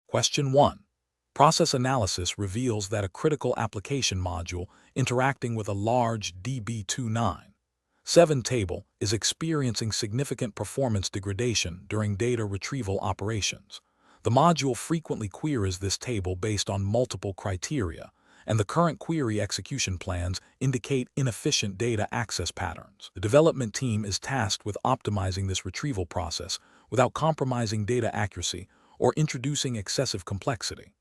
Question 1. Process analysis reveals that a critical application module interacting with a large DB297 table is experiencing significant performance degradation during data retrieval operations. The module frequently queries this table based on multiple criteria, and the current query execution plans indicate inefficient data access patterns. The development team is tasked with optimizing this retrieval process without compromising data accuracy or introducing excessive complexity.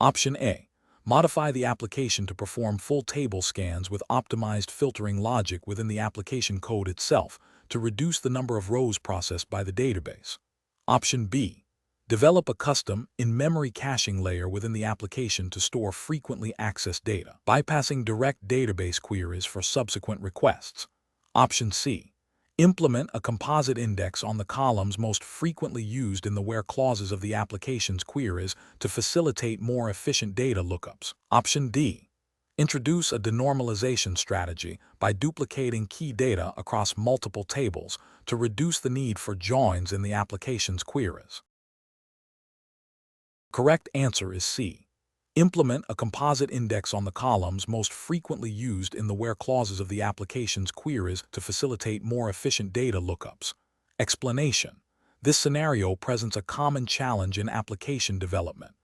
Option A. Modify the application to perform full table scans with optimized filtering logic within the application code itself to reduce the number of rows processed by the database. Option B. Develop a custom in-memory caching layer within the application to store frequently accessed data, bypassing direct database queries for subsequent requests. Option C. Implement a composite index on the columns most frequently used in the where clauses of the application's queries to facilitate more efficient data lookups. Option D. Introduce a denormalization strategy by duplicating key data across multiple tables to reduce the need for joins in the application's queries. Correct answer is C. Implement a composite index on the columns most frequently used in the where clauses of the application's queries to facilitate more efficient data lookups. Explanation. This scenario presents a common challenge in application development,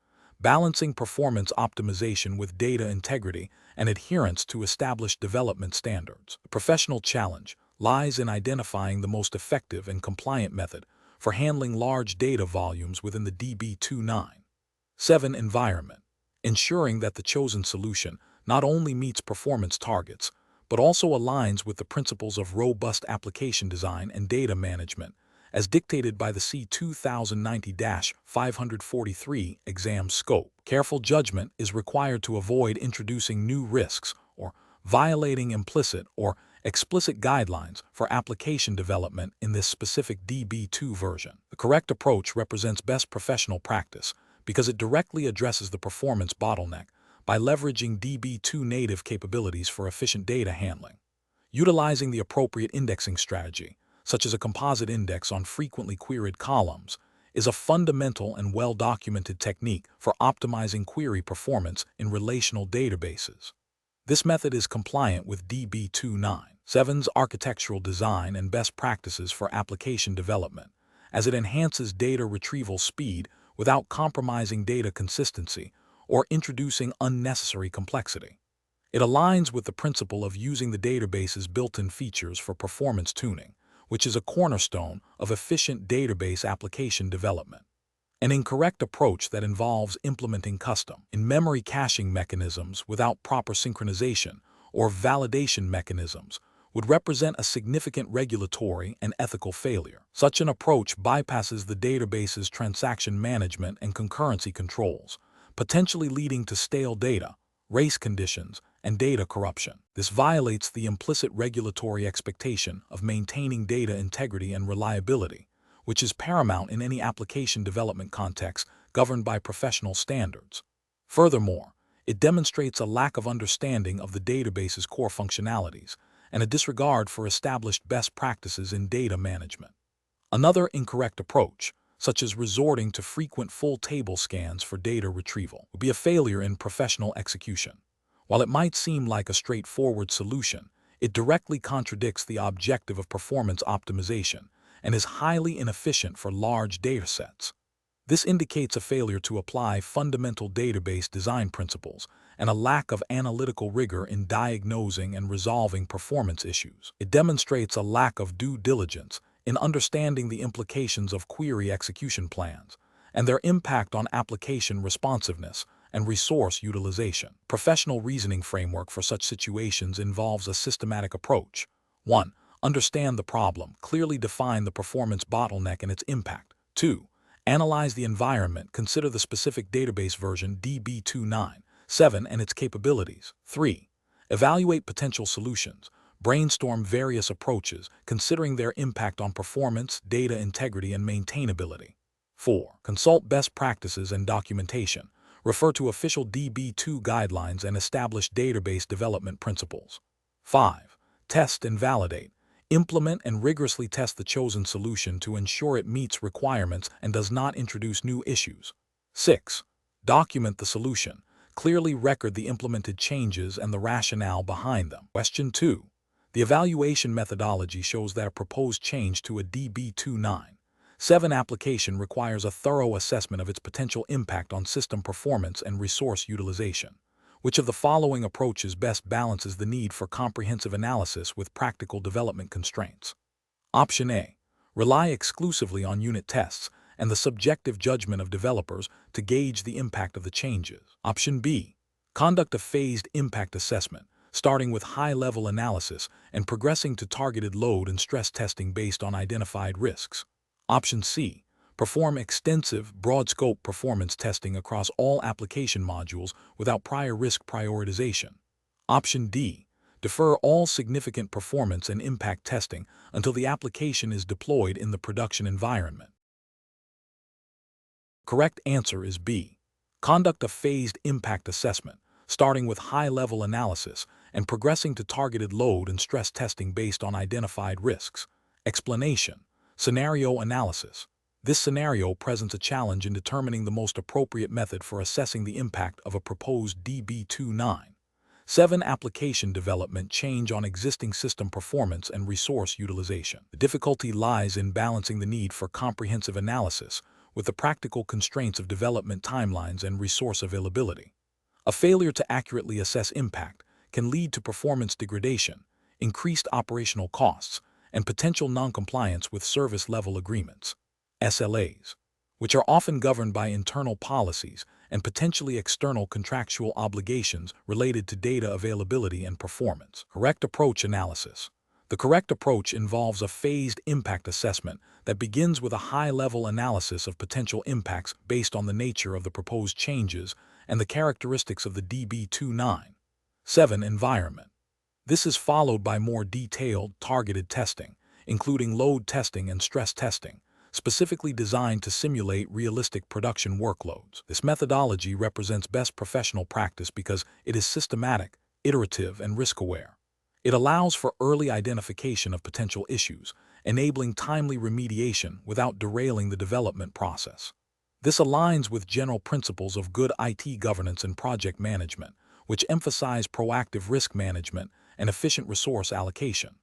balancing performance optimization with data integrity and adherence to established development standards. The professional challenge lies in identifying the most effective and compliant method for handling large data volumes within the DB297 environment, ensuring that the chosen solution not only meets performance targets, but also aligns with the principles of robust application design and data management, as dictated by the C2090-543 exam scope. Careful judgment is required to avoid introducing new risks or violating implicit or explicit guidelines for application development in this specific DB2 version. The correct approach represents best professional practice because it directly addresses the performance bottleneck by leveraging DB2 native capabilities for efficient data handling. Utilizing the appropriate indexing strategy, such as a composite index on frequently queried columns, is a fundamental and well-documented technique for optimizing query performance in relational databases. This method is compliant with DB297's architectural design and best practices for application development, as it enhances data retrieval speed without compromising data consistency or introducing unnecessary complexity. It aligns with the principle of using the database's built-in features for performance tuning, which is a cornerstone of efficient database application development. An incorrect approach that involves implementing custom in-memory caching mechanisms without proper synchronization or validation mechanisms would represent a significant regulatory and ethical failure. Such an approach bypasses the database's transaction management and concurrency controls, potentially leading to stale data, race conditions, and data corruption. This violates the implicit regulatory expectation of maintaining data integrity and reliability, which is paramount in any application development context governed by professional standards. Furthermore, it demonstrates a lack of understanding of the database's core functionalities and a disregard for established best practices in data management. Another incorrect approach, such as resorting to frequent full table scans for data retrieval, would be a failure in professional execution. While it might seem like a straightforward solution, it directly contradicts the objective of performance optimization and is highly inefficient for large datasets. This indicates a failure to apply fundamental database design principles and a lack of analytical rigor in diagnosing and resolving performance issues. It demonstrates a lack of due diligence in understanding the implications of query execution plans and their impact on application responsiveness and resource utilization. Professional reasoning framework for such situations involves a systematic approach. 1. Understand the problem, clearly define the performance bottleneck and its impact. 2. Analyze the environment, consider the specific database version DB297 and its capabilities. 3. Evaluate potential solutions, brainstorm various approaches, considering their impact on performance, data integrity, and maintainability. 4. Consult best practices and documentation, refer to official DB2 guidelines and established database development principles. 5. Test and validate. Implement and rigorously test the chosen solution to ensure it meets requirements and does not introduce new issues. 6. Document the solution. Clearly record the implemented changes and the rationale behind them. Question 2. The evaluation methodology shows that a proposed change to a DB297 application requires a thorough assessment of its potential impact on system performance and resource utilization. Which of the following approaches best balances the need for comprehensive analysis with practical development constraints? Option A. Rely exclusively on unit tests and the subjective judgment of developers to gauge the impact of the changes. Option B. Conduct a phased impact assessment, starting with high-level analysis and progressing to targeted load and stress testing based on identified risks. Option C. Perform extensive, broad-scope performance testing across all application modules without prior risk prioritization. Option D. Defer all significant performance and impact testing until the application is deployed in the production environment. Correct answer is B. Conduct a phased impact assessment, starting with high-level analysis and progressing to targeted load and stress testing based on identified risks. Explanation. Scenario analysis. This scenario presents a challenge in determining the most appropriate method for assessing the impact of a proposed DB297 application development change on existing system performance and resource utilization. The difficulty lies in balancing the need for comprehensive analysis with the practical constraints of development timelines and resource availability. A failure to accurately assess impact can lead to performance degradation, increased operational costs, and potential noncompliance with service-level agreements, SLAs, which are often governed by internal policies and potentially external contractual obligations related to data availability and performance. Correct approach analysis. The correct approach involves a phased impact assessment that begins with a high-level analysis of potential impacts based on the nature of the proposed changes and the characteristics of the DB297 environment. This is followed by more detailed, targeted testing, including load testing and stress testing, specifically designed to simulate realistic production workloads. This methodology represents best professional practice because it is systematic, iterative, and risk-aware. It allows for early identification of potential issues, enabling timely remediation without derailing the development process. This aligns with general principles of good IT governance and project management, which emphasize proactive risk management and efficient resource allocation.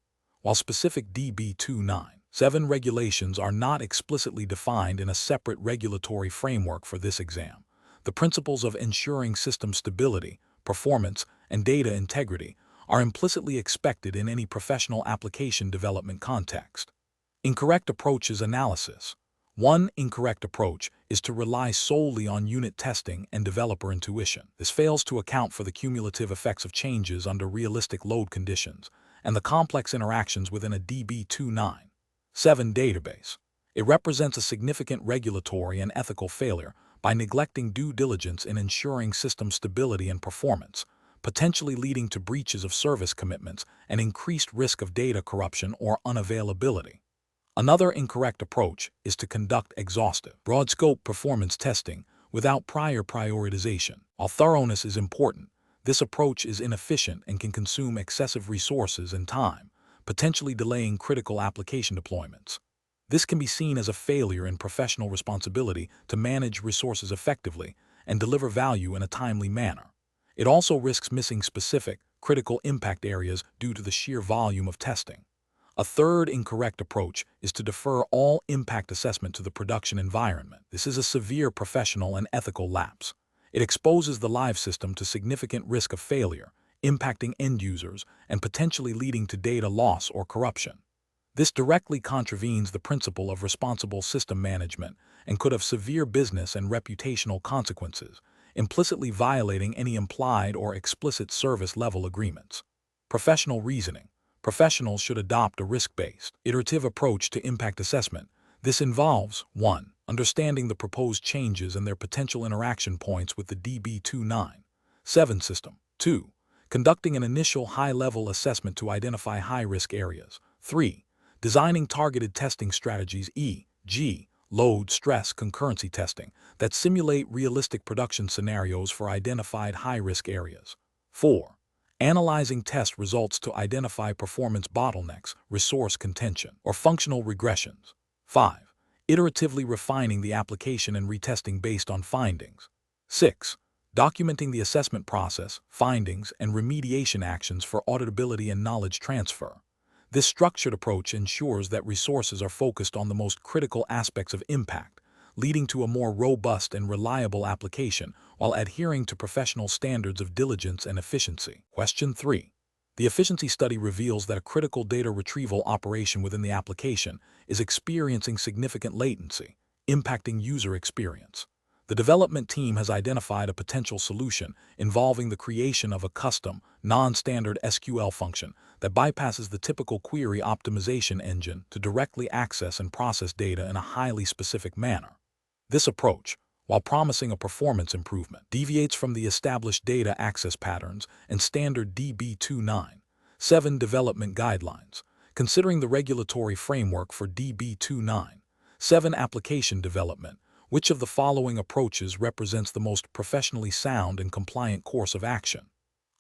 While specific DB297 regulations are not explicitly defined in a separate regulatory framework for this exam, the principles of ensuring system stability, performance, and data integrity are implicitly expected in any professional application development context. Incorrect approaches analysis. One incorrect approach is to rely solely on unit testing and developer intuition. This fails to account for the cumulative effects of changes under realistic load conditions and the complex interactions within a DB297 database. It represents a significant regulatory and ethical failure by neglecting due diligence in ensuring system stability and performance, potentially leading to breaches of service commitments and increased risk of data corruption or unavailability. Another incorrect approach is to conduct exhaustive, broad-scope performance testing without prior prioritization. While thoroughness is important, this approach is inefficient and can consume excessive resources and time, potentially delaying critical application deployments. This can be seen as a failure in professional responsibility to manage resources effectively and deliver value in a timely manner. It also risks missing specific, critical impact areas due to the sheer volume of testing. A third incorrect approach is to defer all impact assessment to the production environment. This is a severe professional and ethical lapse. It exposes the live system to significant risk of failure, impacting end users and potentially leading to data loss or corruption. This directly contravenes the principle of responsible system management and could have severe business and reputational consequences, implicitly violating any implied or explicit service-level agreements. Professional reasoning. Professionals should adopt a risk-based, iterative approach to impact assessment. This involves 1. Understanding the proposed changes and their potential interaction points with the DB297 system. 2. Conducting an initial high-level assessment to identify high-risk areas. 3. Designing targeted testing strategies e.g., load, stress, concurrency testing that simulate realistic production scenarios for identified high-risk areas. 4. Analyzing test results to identify performance bottlenecks, resource contention, or functional regressions. 5. Iteratively refining the application and retesting based on findings. 6. Documenting the assessment process, findings, and remediation actions for auditability and knowledge transfer. This structured approach ensures that resources are focused on the most critical aspects of impact, leading to a more robust and reliable application while adhering to professional standards of diligence and efficiency. Question 3. The efficiency study reveals that a critical data retrieval operation within the application is experiencing significant latency, impacting user experience. The development team has identified a potential solution involving the creation of a custom, non-standard SQL function that bypasses the typical query optimization engine to directly access and process data in a highly specific manner. This approach, while promising a performance improvement, deviates from the established data access patterns and standard DB297 development guidelines. Considering the regulatory framework for DB297 application development, which of the following approaches represents the most professionally sound and compliant course of action?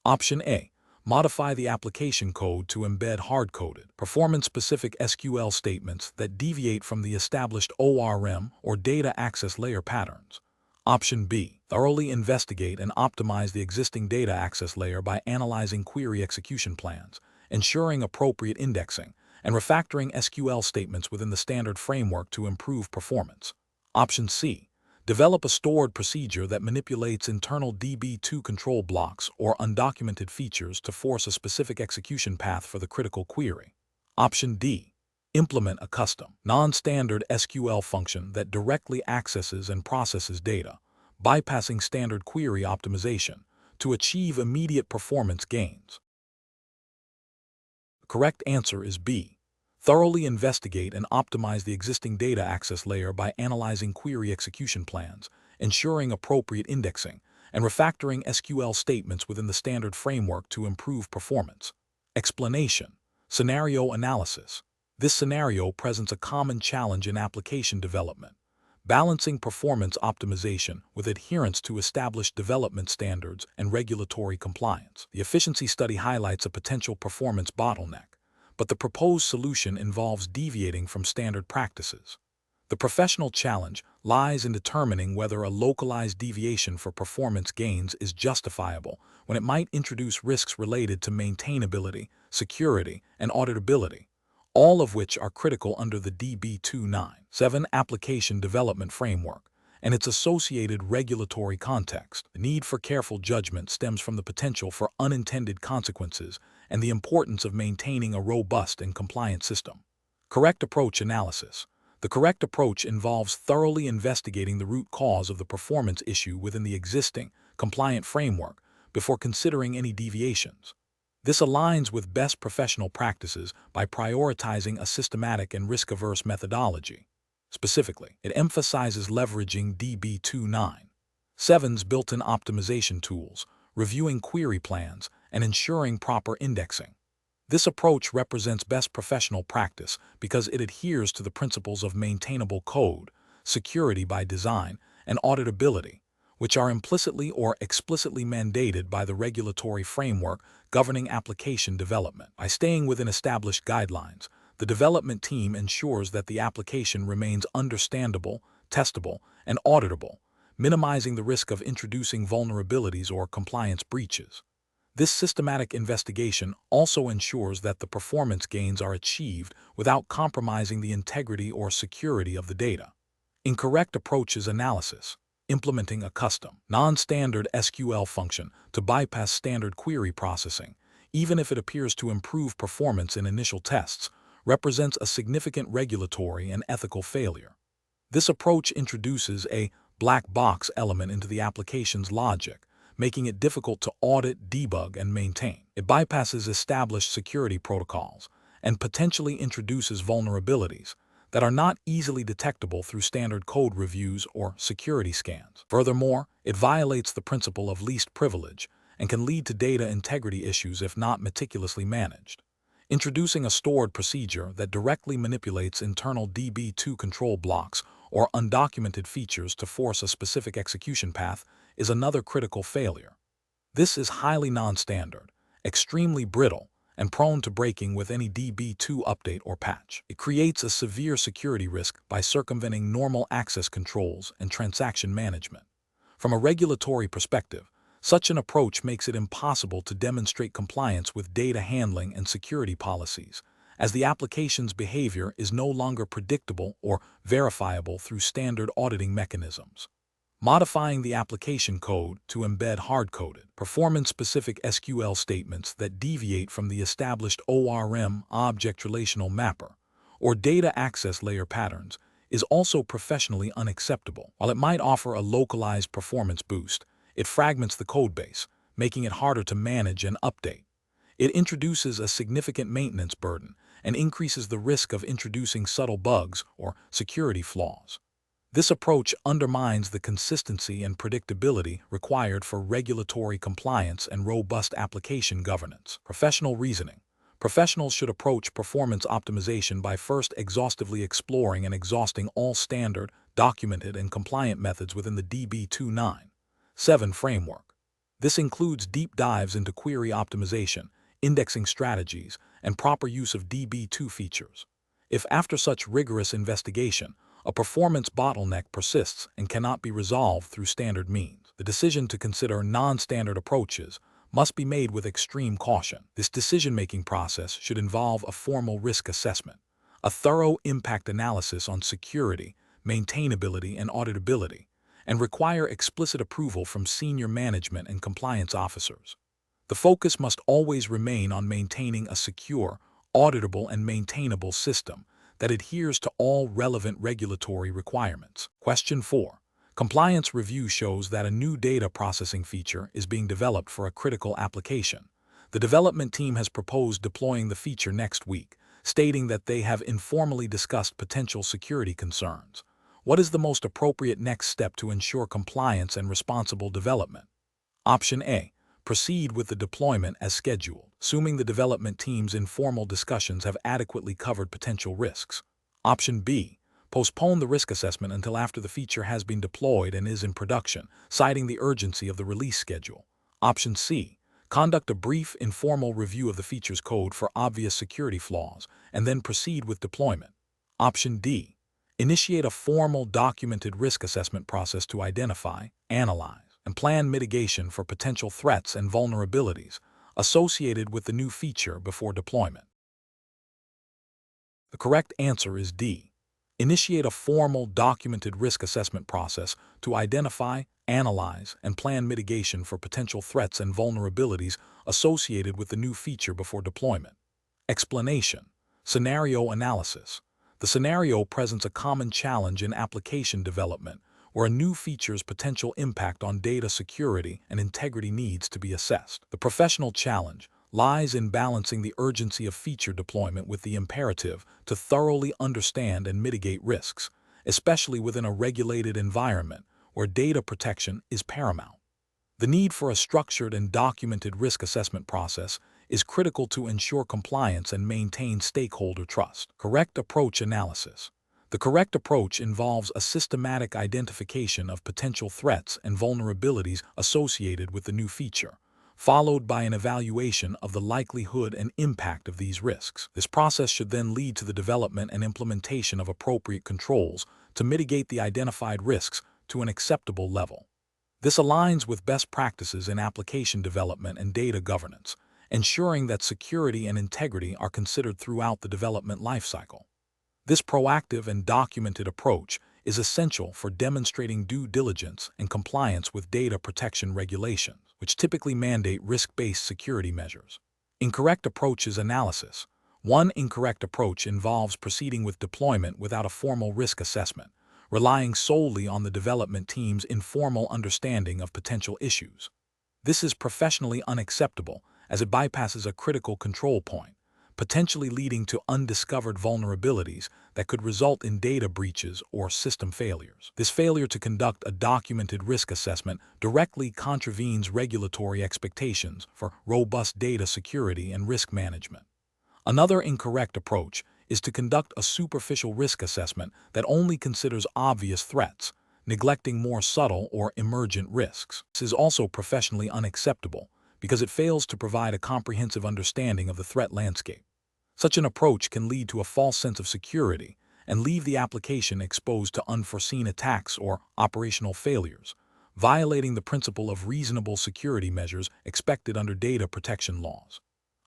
Option A. Modify the application code to embed hard-coded, performance-specific SQL statements that deviate from the established ORM or data access layer patterns. Option B. Thoroughly investigate and optimize the existing data access layer by analyzing query execution plans, ensuring appropriate indexing, and refactoring SQL statements within the standard framework to improve performance. Option C. Develop a stored procedure that manipulates internal DB2 control blocks or undocumented features to force a specific execution path for the critical query. Option D. Implement a custom, non-standard SQL function that directly accesses and processes data, bypassing standard query optimization, to achieve immediate performance gains. The correct answer is B. Thoroughly investigate and optimize the existing data access layer by analyzing query execution plans, ensuring appropriate indexing, and refactoring SQL statements within the standard framework to improve performance. Explanation. Scenario analysis. This scenario presents a common challenge in application development, balancing performance optimization with adherence to established development standards and regulatory compliance. The efficiency study highlights a potential performance bottleneck, but the proposed solution involves deviating from standard practices. The professional challenge lies in determining whether a localized deviation for performance gains is justifiable when it might introduce risks related to maintainability, security, and auditability, all of which are critical under the DB297 application development framework and its associated regulatory context. The need for careful judgment stems from the potential for unintended consequences and the importance of maintaining a robust and compliant system. Correct approach analysis. The correct approach involves thoroughly investigating the root cause of the performance issue within the existing, compliant framework before considering any deviations. This aligns with best professional practices by prioritizing a systematic and risk-averse methodology. Specifically, it emphasizes leveraging DB297's built-in optimization tools, reviewing query plans, and ensuring proper indexing. This approach represents best professional practice because it adheres to the principles of maintainable code, security by design, and auditability, which are implicitly or explicitly mandated by the regulatory framework governing application development. By staying within established guidelines, the development team ensures that the application remains understandable, testable, and auditable, minimizing the risk of introducing vulnerabilities or compliance breaches. This systematic investigation also ensures that the performance gains are achieved without compromising the integrity or security of the data. Incorrect approaches analysis. Implementing a custom, non-standard SQL function to bypass standard query processing, even if it appears to improve performance in initial tests, represents a significant regulatory and ethical failure. This approach introduces a black box element into the application's logic, making it difficult to audit, debug, and maintain. It bypasses established security protocols and potentially introduces vulnerabilities that are not easily detectable through standard code reviews or security scans. Furthermore, it violates the principle of least privilege and can lead to data integrity issues if not meticulously managed. Introducing a stored procedure that directly manipulates internal DB2 control blocks or undocumented features to force a specific execution path is another critical failure. This is highly non-standard, extremely brittle, and prone to breaking with any DB2 update or patch. It creates a severe security risk by circumventing normal access controls and transaction management. From a regulatory perspective, such an approach makes it impossible to demonstrate compliance with data handling and security policies, as the application's behavior is no longer predictable or verifiable through standard auditing mechanisms. Modifying the application code to embed hard-coded, performance-specific SQL statements that deviate from the established ORM object relational mapper or data access layer patterns is also professionally unacceptable. While it might offer a localized performance boost, it fragments the codebase, making it harder to manage and update. It introduces a significant maintenance burden and increases the risk of introducing subtle bugs or security flaws. This approach undermines the consistency and predictability required for regulatory compliance and robust application governance. Professional reasoning. Professionals should approach performance optimization by first exhaustively exploring and exhausting all standard, documented, and compliant methods within the DB2 framework. This includes deep dives into query optimization, indexing strategies, and proper use of DB2 features. If after such rigorous investigation, a performance bottleneck persists and cannot be resolved through standard means, the decision to consider non-standard approaches must be made with extreme caution. This decision-making process should involve a formal risk assessment, a thorough impact analysis on security, maintainability, and auditability, and require explicit approval from senior management and compliance officers. The focus must always remain on maintaining a secure, auditable, and maintainable system that adheres to all relevant regulatory requirements. Question 4. Compliance review shows that a new data processing feature is being developed for a critical application. The development team has proposed deploying the feature next week, stating that they have informally discussed potential security concerns. What is the most appropriate next step to ensure compliance and responsible development? Option A. Proceed with the deployment as scheduled, assuming the development team's informal discussions have adequately covered potential risks. Option B. Postpone the risk assessment until after the feature has been deployed and is in production, citing the urgency of the release schedule. Option C. Conduct a brief, informal review of the feature's code for obvious security flaws, and then proceed with deployment. Option D. Initiate a formal, documented risk assessment process to identify, analyze, and plan mitigation for potential threats and vulnerabilities associated with the new feature before deployment. The correct answer is D. Initiate a formal, documented risk assessment process to identify, analyze, and plan mitigation for potential threats and vulnerabilities associated with the new feature before deployment. Explanation. Scenario analysis. The scenario presents a common challenge in application development where a new feature's potential impact on data security and integrity needs to be assessed. The professional challenge lies in balancing the urgency of feature deployment with the imperative to thoroughly understand and mitigate risks, especially within a regulated environment where data protection is paramount. The need for a structured and documented risk assessment process is critical to ensure compliance and maintain stakeholder trust. Correct approach analysis. The correct approach involves a systematic identification of potential threats and vulnerabilities associated with the new feature, followed by an evaluation of the likelihood and impact of these risks. This process should then lead to the development and implementation of appropriate controls to mitigate the identified risks to an acceptable level. This aligns with best practices in application development and data governance, ensuring that security and integrity are considered throughout the development lifecycle. This proactive and documented approach is essential for demonstrating due diligence and compliance with data protection regulations, which typically mandate risk-based security measures. Incorrect approaches analysis. One incorrect approach involves proceeding with deployment without a formal risk assessment, relying solely on the development team's informal understanding of potential issues. This is professionally unacceptable as it bypasses a critical control point, potentially leading to undiscovered vulnerabilities that could result in data breaches or system failures. This failure to conduct a documented risk assessment directly contravenes regulatory expectations for robust data security and risk management. Another incorrect approach is to conduct a superficial risk assessment that only considers obvious threats, neglecting more subtle or emergent risks. This is also professionally unacceptable because it fails to provide a comprehensive understanding of the threat landscape. Such an approach can lead to a false sense of security and leave the application exposed to unforeseen attacks or operational failures, violating the principle of reasonable security measures expected under data protection laws.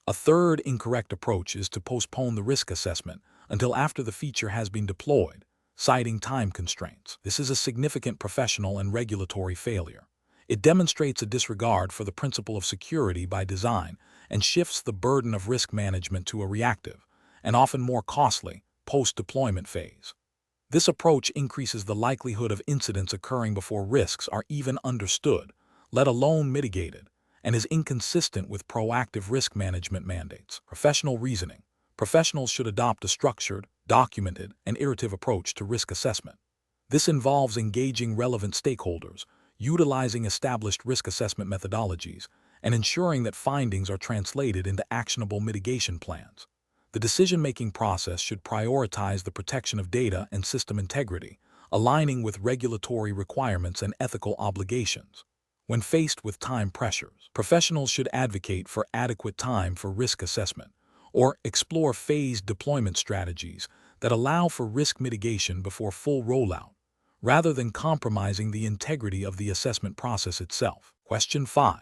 A third incorrect approach is to postpone the risk assessment until after the feature has been deployed, citing time constraints. This is a significant professional and regulatory failure. It demonstrates a disregard for the principle of security by design and shifts the burden of risk management to a reactive, and often more costly, post-deployment phase. This approach increases the likelihood of incidents occurring before risks are even understood, let alone mitigated, and is inconsistent with proactive risk management mandates. Professional reasoning. Professionals should adopt a structured, documented, and iterative approach to risk assessment. This involves engaging relevant stakeholders, utilizing established risk assessment methodologies, and ensuring that findings are translated into actionable mitigation plans. The decision-making process should prioritize the protection of data and system integrity, aligning with regulatory requirements and ethical obligations. When faced with time pressures, professionals should advocate for adequate time for risk assessment or explore phased deployment strategies that allow for risk mitigation before full rollout, rather than compromising the integrity of the assessment process itself. Question 5.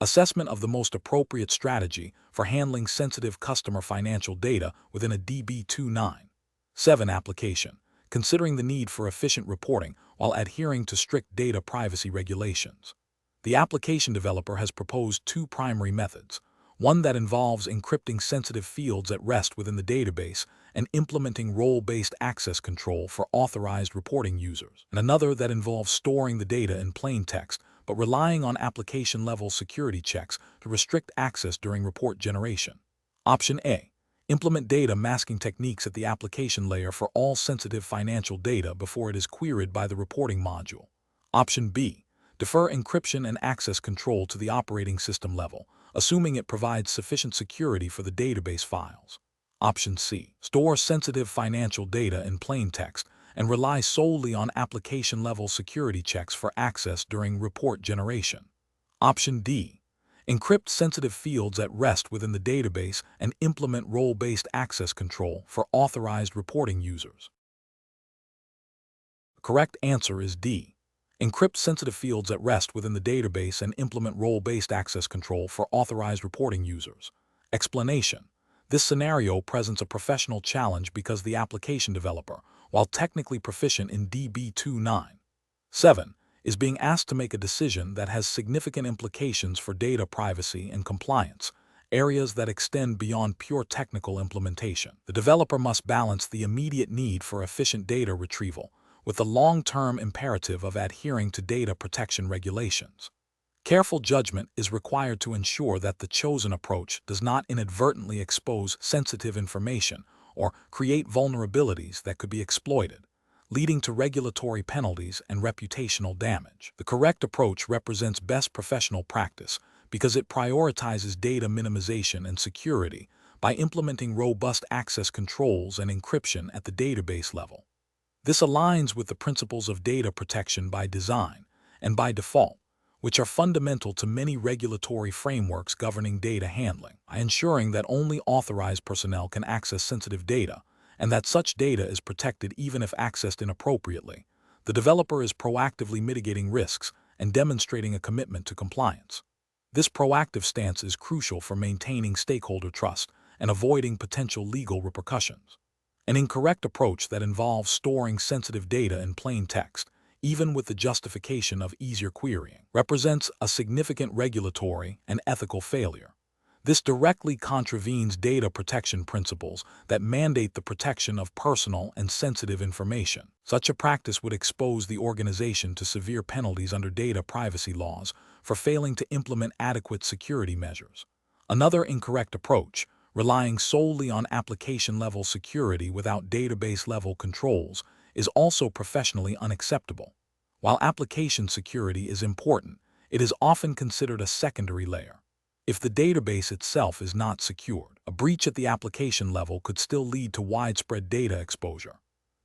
Assessment of the most appropriate strategy for handling sensitive customer financial data within a DB297 application, considering the need for efficient reporting while adhering to strict data privacy regulations. The application developer has proposed two primary methods, one that involves encrypting sensitive fields at rest within the database and implementing role-based access control for authorized reporting users, and another that involves storing the data in plain text but relying on application-level security checks to restrict access during report generation. Option A. Implement data masking techniques at the application layer for all sensitive financial data before it is queried by the reporting module. Option B. Defer encryption and access control to the operating system level, assuming it provides sufficient security for the database files. Option C. Store sensitive financial data in plain text and rely solely on application-level security checks for access during report generation. Option D. Encrypt sensitive fields at rest within the database and implement role-based access control for authorized reporting users. The correct answer is D. Encrypt sensitive fields at rest within the database and implement role-based access control for authorized reporting users. Explanation. This scenario presents a professional challenge because the application developer, while technically proficient in DB297, is being asked to make a decision that has significant implications for data privacy and compliance, areas that extend beyond pure technical implementation. The developer must balance the immediate need for efficient data retrieval with the long-term imperative of adhering to data protection regulations. Careful judgment is required to ensure that the chosen approach does not inadvertently expose sensitive information or create vulnerabilities that could be exploited, leading to regulatory penalties and reputational damage. The correct approach represents best professional practice because it prioritizes data minimization and security by implementing robust access controls and encryption at the database level. This aligns with the principles of data protection by design and by default, which are fundamental to many regulatory frameworks governing data handling, by ensuring that only authorized personnel can access sensitive data and that such data is protected even if accessed inappropriately. The developer is proactively mitigating risks and demonstrating a commitment to compliance. This proactive stance is crucial for maintaining stakeholder trust and avoiding potential legal repercussions. An incorrect approach that involves storing sensitive data in plain text, even with the justification of easier querying, represents a significant regulatory and ethical failure. This directly contravenes data protection principles that mandate the protection of personal and sensitive information. Such a practice would expose the organization to severe penalties under data privacy laws for failing to implement adequate security measures. Another incorrect approach, relying solely on application-level security without database-level controls, is also professionally unacceptable. While application security is important, it is often considered a secondary layer. If the database itself is not secured, a breach at the application level could still lead to widespread data exposure.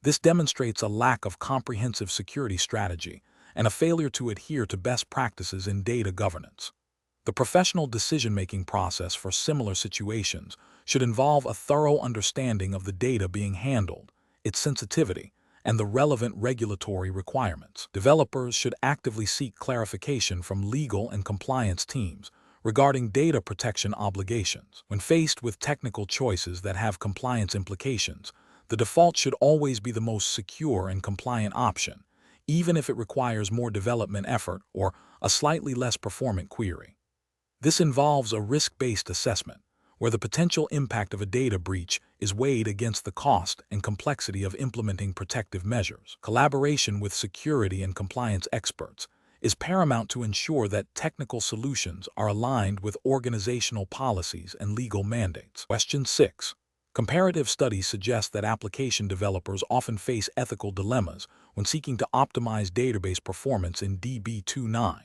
This demonstrates a lack of comprehensive security strategy and a failure to adhere to best practices in data governance. The professional decision-making process for similar situations should involve a thorough understanding of the data being handled, its sensitivity, and the relevant regulatory requirements. Developers should actively seek clarification from legal and compliance teams regarding data protection obligations. When faced with technical choices that have compliance implications, the default should always be the most secure and compliant option, even if it requires more development effort or a slightly less performant query. This involves a risk-based assessment, where the potential impact of a data breach is weighed against the cost and complexity of implementing protective measures. Collaboration with security and compliance experts is paramount to ensure that technical solutions are aligned with organizational policies and legal mandates. Question 6. Comparative studies suggest that application developers often face ethical dilemmas when seeking to optimize database performance in DB2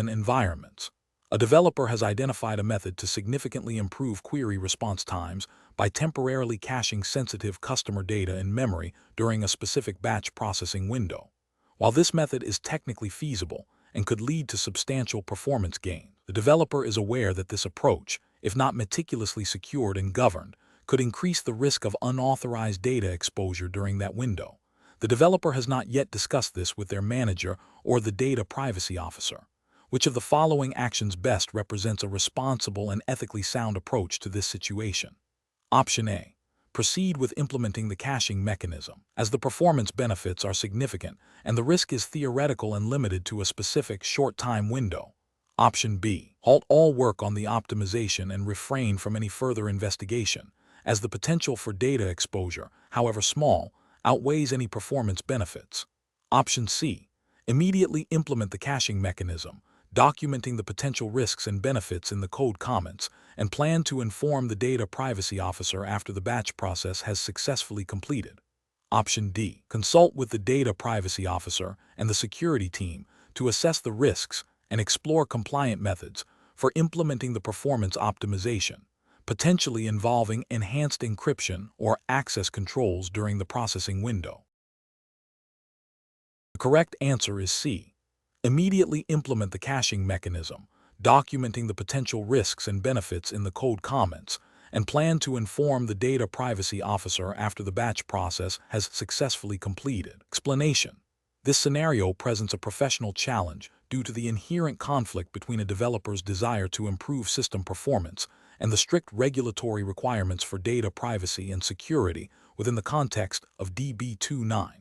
environments. A developer has identified a method to significantly improve query response times by temporarily caching sensitive customer data in memory during a specific batch processing window. While this method is technically feasible and could lead to substantial performance gain, the developer is aware that this approach, if not meticulously secured and governed, could increase the risk of unauthorized data exposure during that window. The developer has not yet discussed this with their manager or the data privacy officer. Which of the following actions best represents a responsible and ethically sound approach to this situation? Option A. Proceed with implementing the caching mechanism, as the performance benefits are significant and the risk is theoretical and limited to a specific short-time window. Option B. Halt all work on the optimization and refrain from any further investigation, as the potential for data exposure, however small, outweighs any performance benefits. Option C. Immediately implement the caching mechanism, documenting the potential risks and benefits in the code comments, and plan to inform the data privacy officer after the batch process has successfully completed. Option D. Consult with the data privacy officer and the security team to assess the risks and explore compliant methods for implementing the performance optimization, potentially involving enhanced encryption or access controls during the processing window. The correct answer is C. Immediately implement the caching mechanism, documenting the potential risks and benefits in the code comments, and plan to inform the data privacy officer after the batch process has successfully completed. Explanation. This scenario presents a professional challenge due to the inherent conflict between a developer's desire to improve system performance and the strict regulatory requirements for data privacy and security within the context of DB2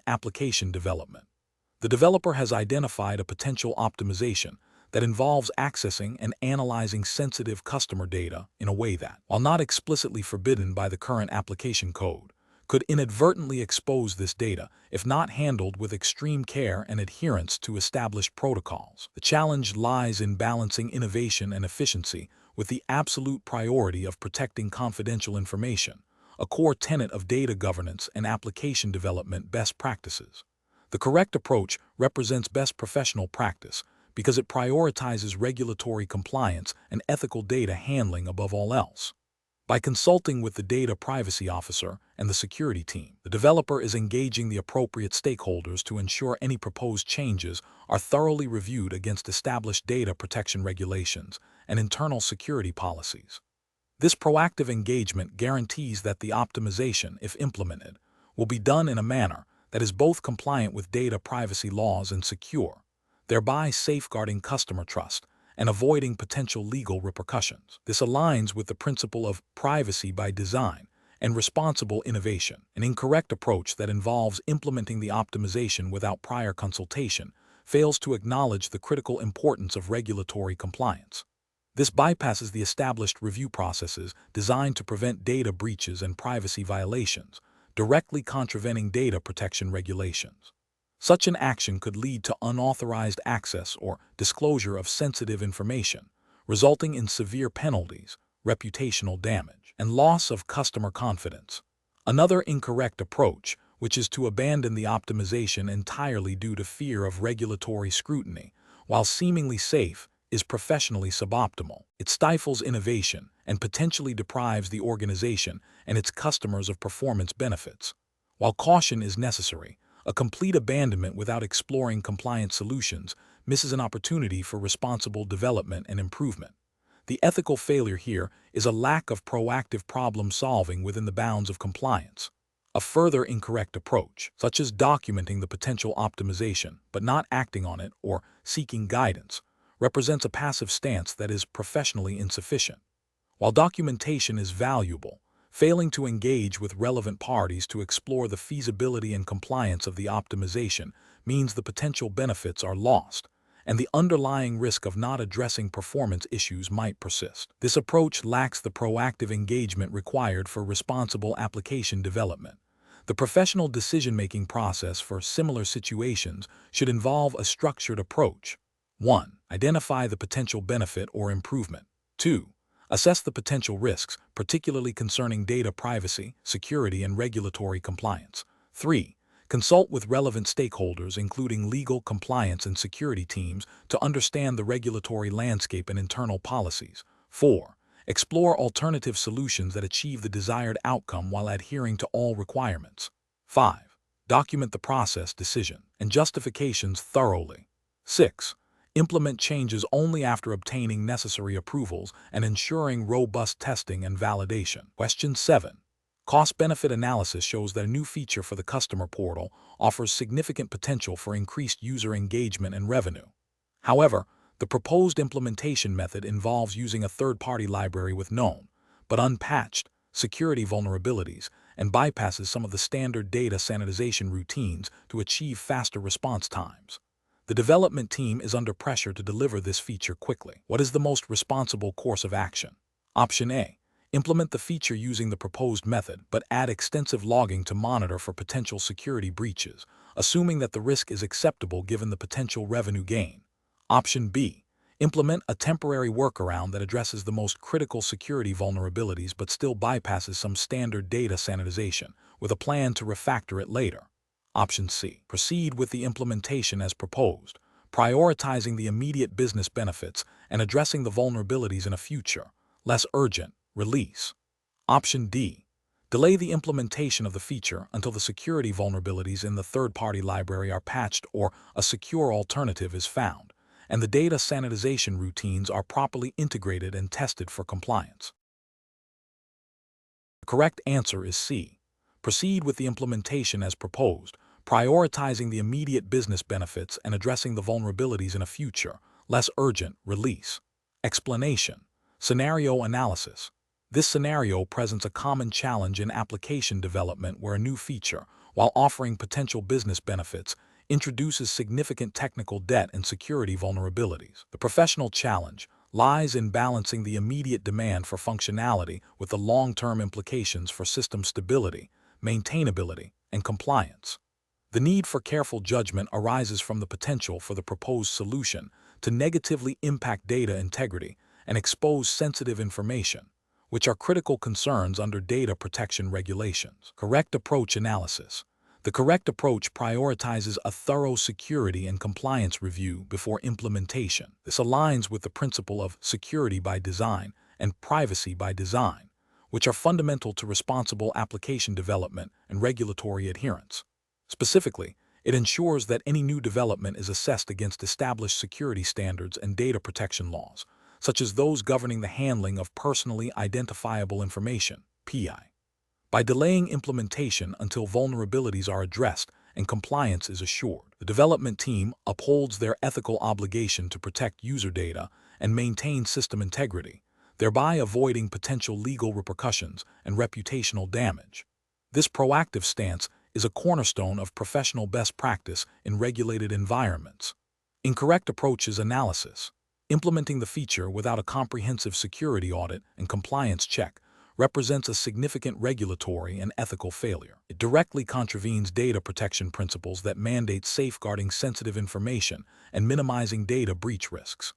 application development. The developer has identified a potential optimization that involves accessing and analyzing sensitive customer data in a way that, while not explicitly forbidden by the current application code, could inadvertently expose this data if not handled with extreme care and adherence to established protocols. The challenge lies in balancing innovation and efficiency with the absolute priority of protecting confidential information, a core tenet of data governance and application development best practices. The correct approach represents best professional practice because it prioritizes regulatory compliance and ethical data handling above all else. By consulting with the data privacy officer and the security team, the developer is engaging the appropriate stakeholders to ensure any proposed changes are thoroughly reviewed against established data protection regulations and internal security policies. This proactive engagement guarantees that the optimization, if implemented, will be done in a manner that is both compliant with data privacy laws and secure, thereby safeguarding customer trust and avoiding potential legal repercussions. This aligns with the principle of privacy by design and responsible innovation. An incorrect approach that involves implementing the optimization without prior consultation fails to acknowledge the critical importance of regulatory compliance. This bypasses the established review processes designed to prevent data breaches and privacy violations, directly contravening data protection regulations. Such an action could lead to unauthorized access or disclosure of sensitive information, resulting in severe penalties, reputational damage, and loss of customer confidence. Another incorrect approach, which is to abandon the optimization entirely due to fear of regulatory scrutiny, while seemingly safe, is professionally suboptimal. It stifles innovation and potentially deprives the organization and its customers of performance benefits. While caution is necessary, a complete abandonment without exploring compliant solutions misses an opportunity for responsible development and improvement. The ethical failure here is a lack of proactive problem solving within the bounds of compliance. A further incorrect approach, such as documenting the potential optimization but not acting on it or seeking guidance, represents a passive stance that is professionally insufficient. While documentation is valuable, failing to engage with relevant parties to explore the feasibility and compliance of the optimization means the potential benefits are lost, and the underlying risk of not addressing performance issues might persist. This approach lacks the proactive engagement required for responsible application development. The professional decision-making process for similar situations should involve a structured approach. 1. Identify the potential benefit or improvement. 2. Assess the potential risks, particularly concerning data privacy, security, and regulatory compliance. 3. Consult with relevant stakeholders, including legal, compliance, and security teams, to understand the regulatory landscape and internal policies. 4. Explore alternative solutions that achieve the desired outcome while adhering to all requirements. 5. Document the process, decision, and justifications thoroughly. 6. Implement changes only after obtaining necessary approvals and ensuring robust testing and validation. Question 7. Cost-benefit analysis shows that a new feature for the customer portal offers significant potential for increased user engagement and revenue. However, the proposed implementation method involves using a third-party library with known, but unpatched, security vulnerabilities and bypasses some of the standard data sanitization routines to achieve faster response times. The development team is under pressure to deliver this feature quickly. What is the most responsible course of action? Option A. Implement the feature using the proposed method, but add extensive logging to monitor for potential security breaches, assuming that the risk is acceptable given the potential revenue gain. Option B. Implement a temporary workaround that addresses the most critical security vulnerabilities but still bypasses some standard data sanitization, with a plan to refactor it later. Option C. Proceed with the implementation as proposed, prioritizing the immediate business benefits and addressing the vulnerabilities in a future, less urgent, release. Option D. Delay the implementation of the feature until the security vulnerabilities in the third-party library are patched or a secure alternative is found, and the data sanitization routines are properly integrated and tested for compliance. The correct answer is C. Proceed with the implementation as proposed, prioritizing the immediate business benefits and addressing the vulnerabilities in a future, less urgent, release. Explanation. Scenario analysis. This scenario presents a common challenge in application development where a new feature, while offering potential business benefits, introduces significant technical debt and security vulnerabilities. The professional challenge lies in balancing the immediate demand for functionality with the long-term implications for system stability, maintainability, and compliance. The need for careful judgment arises from the potential for the proposed solution to negatively impact data integrity and expose sensitive information, which are critical concerns under data protection regulations. Correct approach analysis. The correct approach prioritizes a thorough security and compliance review before implementation. This aligns with the principle of security by design and privacy by design, which are fundamental to responsible application development and regulatory adherence. Specifically, it ensures that any new development is assessed against established security standards and data protection laws, such as those governing the handling of personally identifiable information, PI. By delaying implementation until vulnerabilities are addressed and compliance is assured, the development team upholds their ethical obligation to protect user data and maintain system integrity, thereby avoiding potential legal repercussions and reputational damage. This proactive stance is a cornerstone of professional best practice in regulated environments. Incorrect approaches analysis. Implementing the feature without a comprehensive security audit and compliance check represents a significant regulatory and ethical failure. It directly contravenes data protection principles that mandate safeguarding sensitive information and minimizing data breach risks.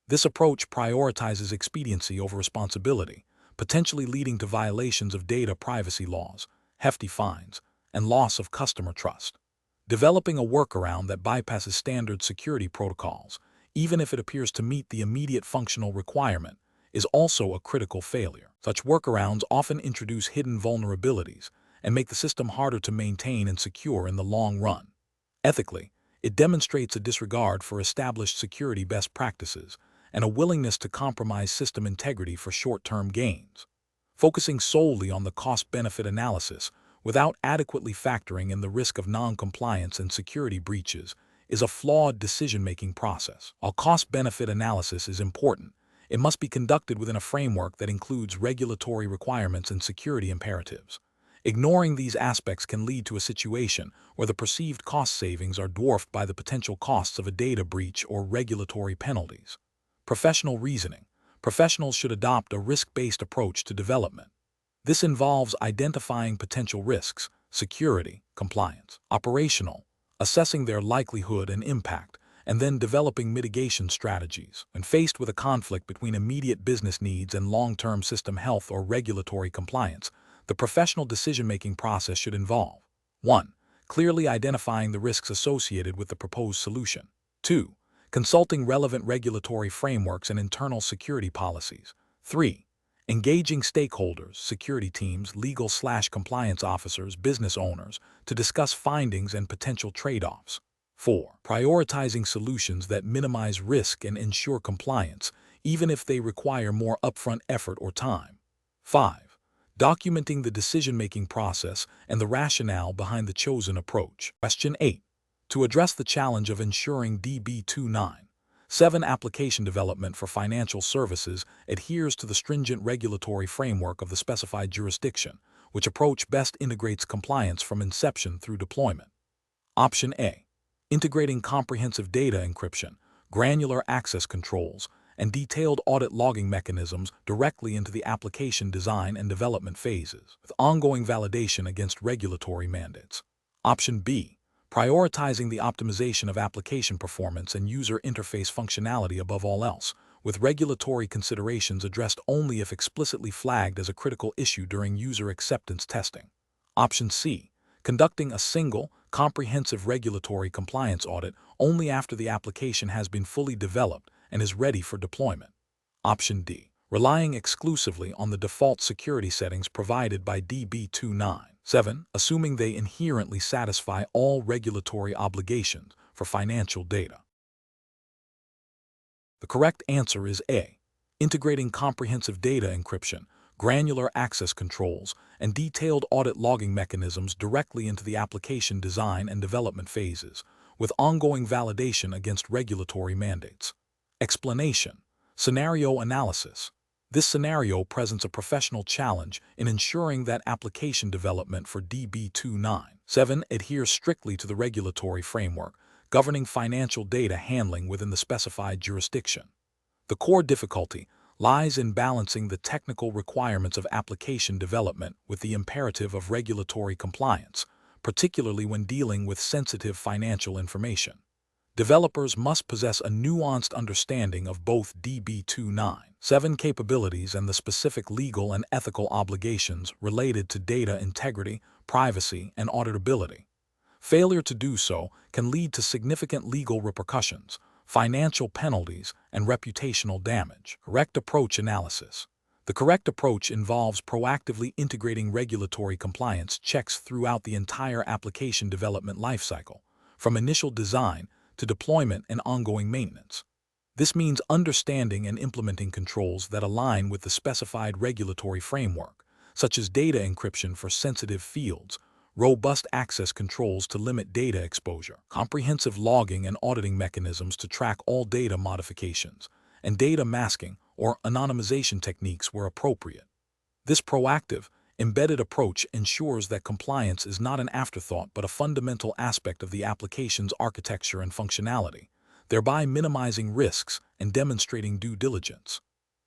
This approach prioritizes expediency over responsibility, potentially leading to violations of data privacy laws, hefty fines, and loss of customer trust. Developing a workaround that bypasses standard security protocols, even if it appears to meet the immediate functional requirement, is also a critical failure. Such workarounds often introduce hidden vulnerabilities and make the system harder to maintain and secure in the long run. Ethically, it demonstrates a disregard for established security best practices and a willingness to compromise system integrity for short-term gains. Focusing solely on the cost-benefit analysis without adequately factoring in the risk of non-compliance and security breaches is a flawed decision-making process. While cost-benefit analysis is important, it must be conducted within a framework that includes regulatory requirements and security imperatives. Ignoring these aspects can lead to a situation where the perceived cost savings are dwarfed by the potential costs of a data breach or regulatory penalties. Professional reasoning. Professionals should adopt a risk-based approach to development. This involves identifying potential risks, security, compliance, operational, assessing their likelihood and impact, and then developing mitigation strategies. When faced with a conflict between immediate business needs and long-term system health or regulatory compliance, the professional decision-making process should involve 1. Clearly identifying the risks associated with the proposed solution. 2. Consulting relevant regulatory frameworks and internal security policies. 3. Engaging stakeholders, security teams, legal/compliance officers, business owners, to discuss findings and potential trade-offs. 4. Prioritizing solutions that minimize risk and ensure compliance, even if they require more upfront effort or time. 5. Documenting the decision-making process and the rationale behind the chosen approach. Question 8. To address the challenge of ensuring DB290 application development for financial services adheres to the stringent regulatory framework of the specified jurisdiction, which approach best integrates compliance from inception through deployment. Option A. Integrating comprehensive data encryption, granular access controls, and detailed audit logging mechanisms directly into the application design and development phases, with ongoing validation against regulatory mandates. Option B. Prioritizing the optimization of application performance and user interface functionality above all else, with regulatory considerations addressed only if explicitly flagged as a critical issue during user acceptance testing. Option C. Conducting a single, comprehensive regulatory compliance audit only after the application has been fully developed and is ready for deployment. Option D. Relying exclusively on the default security settings provided by DB290, assuming they inherently satisfy all regulatory obligations for financial data. The correct answer is A. Integrating comprehensive data encryption, granular access controls, and detailed audit logging mechanisms directly into the application design and development phases, with ongoing validation against regulatory mandates. Explanation. Scenario analysis. This scenario presents a professional challenge in ensuring that application development for DB290 adheres strictly to the regulatory framework governing financial data handling within the specified jurisdiction. The core difficulty lies in balancing the technical requirements of application development with the imperative of regulatory compliance, particularly when dealing with sensitive financial information. Developers must possess a nuanced understanding of both DB290 capabilities and the specific legal and ethical obligations related to data integrity, privacy, and auditability. Failure to do so can lead to significant legal repercussions, financial penalties, and reputational damage. Correct approach analysis. The correct approach involves proactively integrating regulatory compliance checks throughout the entire application development lifecycle, from initial design to deployment and ongoing maintenance. This means understanding and implementing controls that align with the specified regulatory framework, such as data encryption for sensitive fields, robust access controls to limit data exposure, comprehensive logging and auditing mechanisms to track all data modifications, and data masking or anonymization techniques where appropriate. This proactive, embedded approach ensures that compliance is not an afterthought but a fundamental aspect of the application's architecture and functionality, thereby minimizing risks and demonstrating due diligence.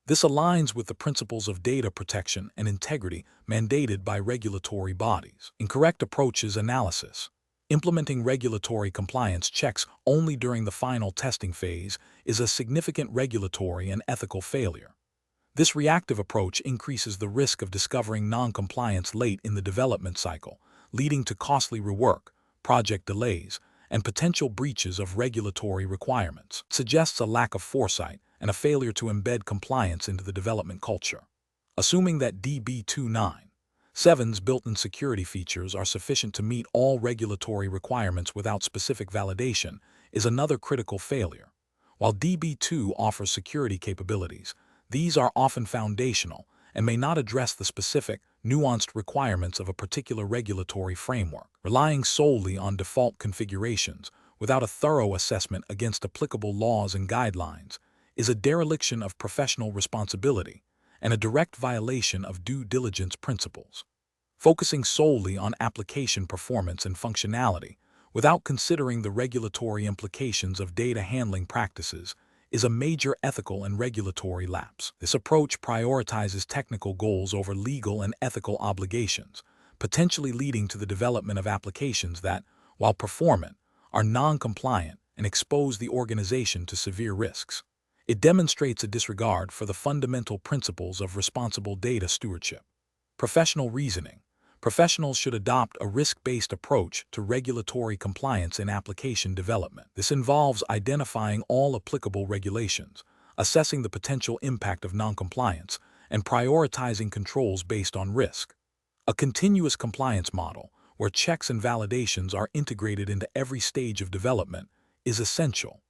This aligns with the principles of data protection and integrity mandated by regulatory bodies. Incorrect approaches analysis. Implementing regulatory compliance checks only during the final testing phase is a significant regulatory and ethical failure. This reactive approach increases the risk of discovering non-compliance late in the development cycle, leading to costly rework, project delays, and potential breaches of regulatory requirements. It suggests a lack of foresight and a failure to embed compliance into the development culture. Assuming that DB290's built-in security features are sufficient to meet all regulatory requirements without specific validation is another critical failure. While DB2 offers security capabilities, these are often foundational and may not address the specific, nuanced requirements of a particular regulatory framework. Relying solely on default configurations without a thorough assessment against applicable laws and guidelines is a dereliction of professional responsibility and a direct violation of due diligence principles. Focusing solely on application performance and functionality without considering the regulatory implications of data handling practices is a major ethical and regulatory lapse. This approach prioritizes technical goals over legal and ethical obligations, potentially leading to the development of applications that, while performant, are non-compliant and expose the organization to severe risks. It demonstrates a disregard for the fundamental principles of responsible data stewardship. Professional reasoning. Professionals should adopt a risk-based approach to regulatory compliance in application development. This involves identifying all applicable regulations, assessing the potential impact of noncompliance, and prioritizing controls based on risk. A continuous compliance model, where checks and validations are integrated into every stage of development, is essential.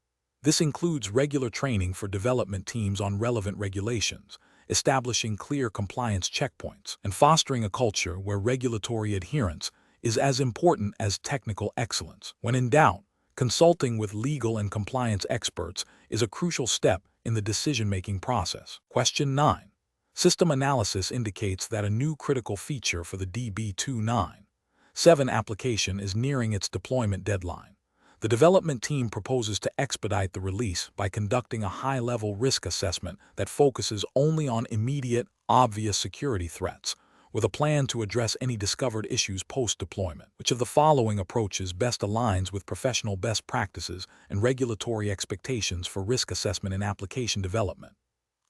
This includes regular training for development teams on relevant regulations, establishing clear compliance checkpoints, and fostering a culture where regulatory adherence is as important as technical excellence. When in doubt, consulting with legal and compliance experts is a crucial step in the decision-making process. Question 9. System analysis indicates that a new critical feature for the DB297 application is nearing its deployment deadline. The development team proposes to expedite the release by conducting a high-level risk assessment that focuses only on immediate, obvious security threats, with a plan to address any discovered issues post-deployment. Which of the following approaches best aligns with professional best practices and regulatory expectations for risk assessment in application development?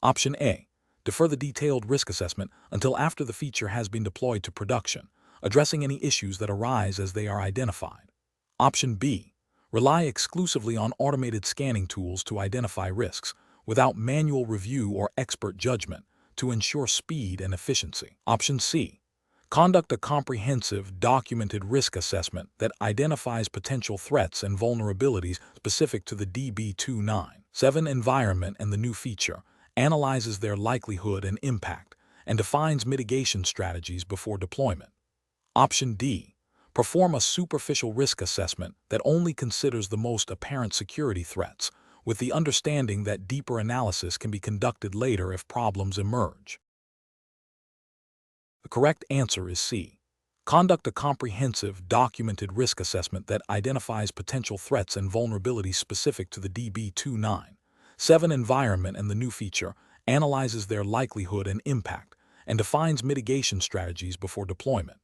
Option A. Defer the detailed risk assessment until after the feature has been deployed to production, addressing any issues that arise as they are identified. Option B. Rely exclusively on automated scanning tools to identify risks, without manual review or expert judgment, to ensure speed and efficiency. Option C. Conduct a comprehensive, documented risk assessment that identifies potential threats and vulnerabilities specific to the DB297 environment and the new feature, analyzes their likelihood and impact, and defines mitigation strategies before deployment. Option D. Perform a superficial risk assessment that only considers the most apparent security threats, with the understanding that deeper analysis can be conducted later if problems emerge. The correct answer is C. Conduct a comprehensive, documented risk assessment that identifies potential threats and vulnerabilities specific to the DB297 environment and the new feature, analyzes their likelihood and impact, and defines mitigation strategies before deployment.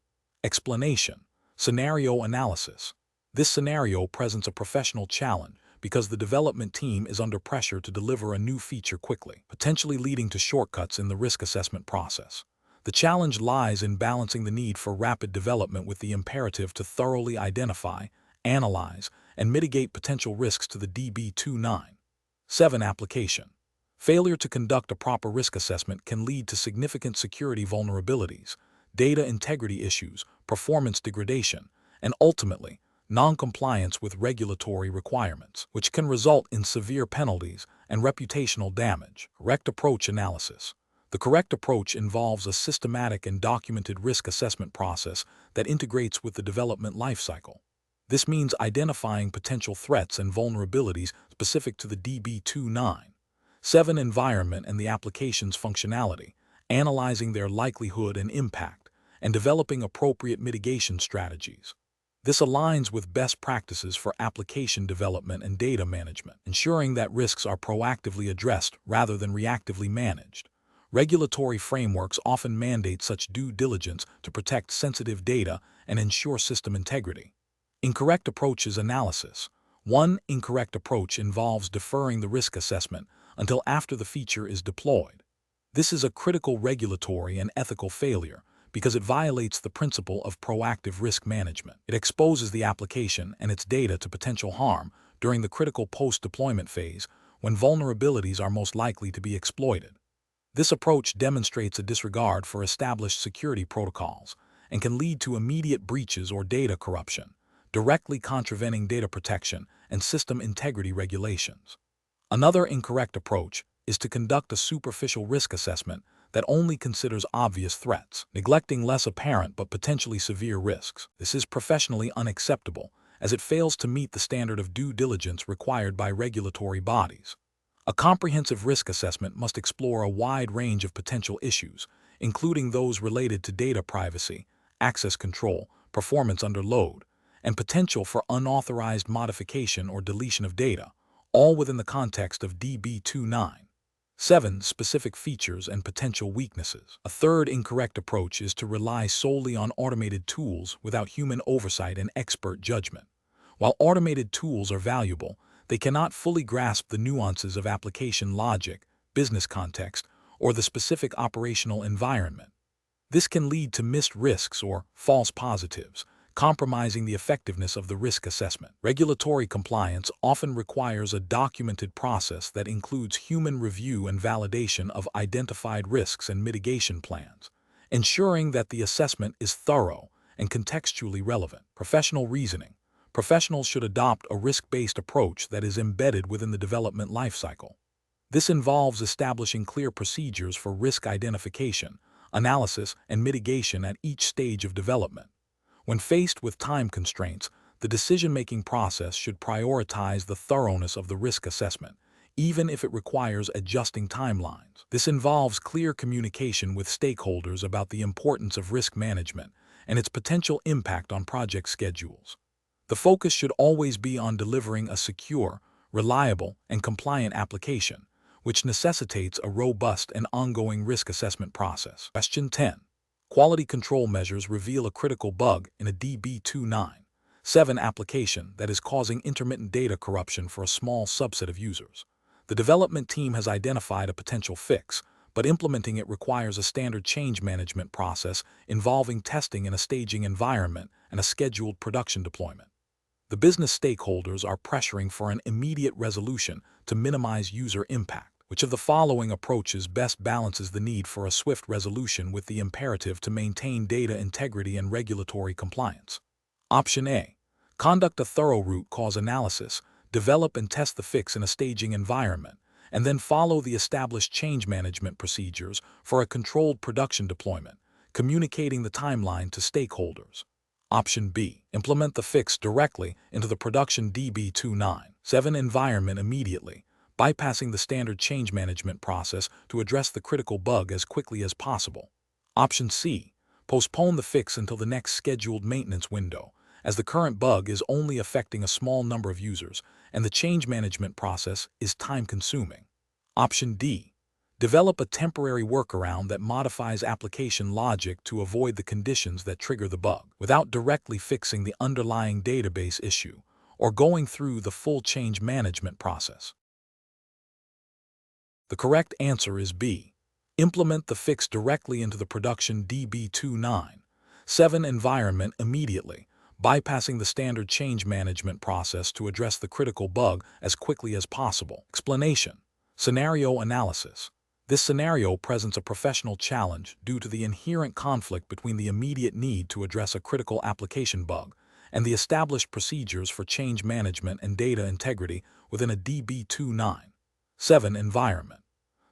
Explanation. Scenario analysis. This scenario presents a professional challenge because the development team is under pressure to deliver a new feature quickly, potentially leading to shortcuts in the risk assessment process. The challenge lies in balancing the need for rapid development with the imperative to thoroughly identify, analyze, and mitigate potential risks to the DB297 application. Failure to conduct a proper risk assessment can lead to significant security vulnerabilities, data integrity issues, performance degradation, and ultimately, non-compliance with regulatory requirements, which can result in severe penalties and reputational damage. Correct approach analysis. The correct approach involves a systematic and documented risk assessment process that integrates with the development lifecycle. This means identifying potential threats and vulnerabilities specific to the DB297 environment and the application's functionality, analyzing their likelihood and impact, and developing appropriate mitigation strategies. This aligns with best practices for application development and data management, ensuring that risks are proactively addressed rather than reactively managed. Regulatory frameworks often mandate such due diligence to protect sensitive data and ensure system integrity. Incorrect approaches analysis. One incorrect approach involves deferring the risk assessment until after the feature is deployed. This is a critical regulatory and ethical failure because it violates the principle of proactive risk management. It exposes the application and its data to potential harm during the critical post-deployment phase when vulnerabilities are most likely to be exploited. This approach demonstrates a disregard for established security protocols and can lead to immediate breaches or data corruption, directly contravening data protection and system integrity regulations. Another incorrect approach is to conduct a superficial risk assessment that only considers obvious threats, neglecting less apparent but potentially severe risks. This is professionally unacceptable, as it fails to meet the standard of due diligence required by regulatory bodies. A comprehensive risk assessment must explore a wide range of potential issues, including those related to data privacy, access control, performance under load, and potential for unauthorized modification or deletion of data, all within the context of DB2 7 specific features and potential weaknesses. A third incorrect approach is to rely solely on automated tools without human oversight and expert judgment. While automated tools are valuable, they cannot fully grasp the nuances of application logic, business context, or the specific operational environment. This can lead to missed risks or false positives, compromising the effectiveness of the risk assessment. Regulatory compliance often requires a documented process that includes human review and validation of identified risks and mitigation plans, ensuring that the assessment is thorough and contextually relevant. Professional reasoning. Professionals should adopt a risk-based approach that is embedded within the development lifecycle. This involves establishing clear procedures for risk identification, analysis, and mitigation at each stage of development. When faced with time constraints, the decision-making process should prioritize the thoroughness of the risk assessment, even if it requires adjusting timelines. This involves clear communication with stakeholders about the importance of risk management and its potential impact on project schedules. The focus should always be on delivering a secure, reliable, and compliant application, which necessitates a robust and ongoing risk assessment process. Question 10. Quality control measures reveal a critical bug in a DB2 application that is causing intermittent data corruption for a small subset of users. The development team has identified a potential fix, but implementing it requires a standard change management process involving testing in a staging environment and a scheduled production deployment. The business stakeholders are pressuring for an immediate resolution to minimize user impact. Which of the following approaches best balances the need for a swift resolution with the imperative to maintain data integrity and regulatory compliance? Option A. Conduct a thorough root cause analysis, develop and test the fix in a staging environment, and then follow the established change management procedures for a controlled production deployment, communicating the timeline to stakeholders. Option B. Implement the fix directly into the production DB2 environment immediately, bypassing the standard change management process to address the critical bug as quickly as possible. Option C. Postpone the fix until the next scheduled maintenance window, as the current bug is only affecting a small number of users and the change management process is time-consuming. Option D. Develop a temporary workaround that modifies application logic to avoid the conditions that trigger the bug, without directly fixing the underlying database issue or going through the full change management process. The correct answer is B. Implement the fix directly into the production DB2 environment immediately, bypassing the standard change management process to address the critical bug as quickly as possible. Explanation. Scenario analysis. This scenario presents a professional challenge due to the inherent conflict between the immediate need to address a critical application bug and the established procedures for change management and data integrity within a DB2 environment.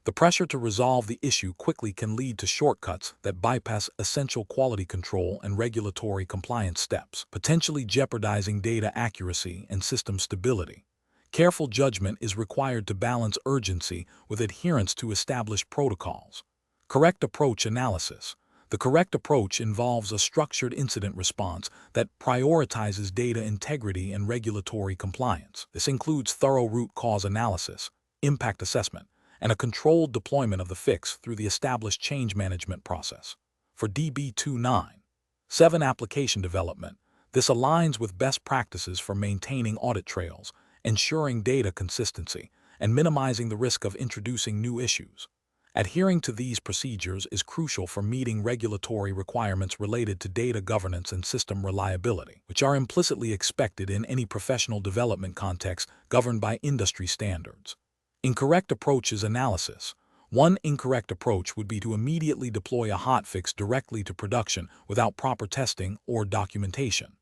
The pressure to resolve the issue quickly can lead to shortcuts that bypass essential quality control and regulatory compliance steps, potentially jeopardizing data accuracy and system stability. Careful judgment is required to balance urgency with adherence to established protocols. Correct approach analysis. The correct approach involves a structured incident response that prioritizes data integrity and regulatory compliance. This includes thorough root cause analysis, impact assessment, and a controlled deployment of the fix through the established change management process. For DB2 application development, this aligns with best practices for maintaining audit trails, ensuring data consistency, and minimizing the risk of introducing new issues. Adhering to these procedures is crucial for meeting regulatory requirements related to data governance and system reliability, which are implicitly expected in any professional development context governed by industry standards. Incorrect approaches analysis. One incorrect approach would be to immediately deploy a hotfix directly to production without proper testing or documentation.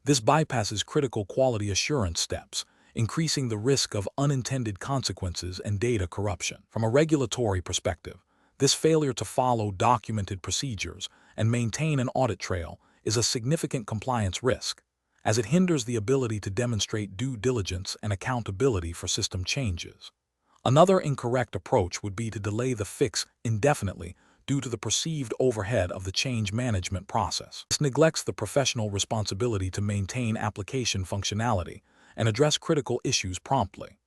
This bypasses critical quality assurance steps, increasing the risk of unintended consequences and data corruption. From a regulatory perspective, This failure to follow documented procedures and maintain an audit trail is a significant compliance risk, as it hinders the ability to demonstrate due diligence and accountability for system changes. Another incorrect approach would be to delay the fix indefinitely due to the perceived overhead of the change management process. This neglects the professional responsibility to maintain application functionality and address critical issues promptly.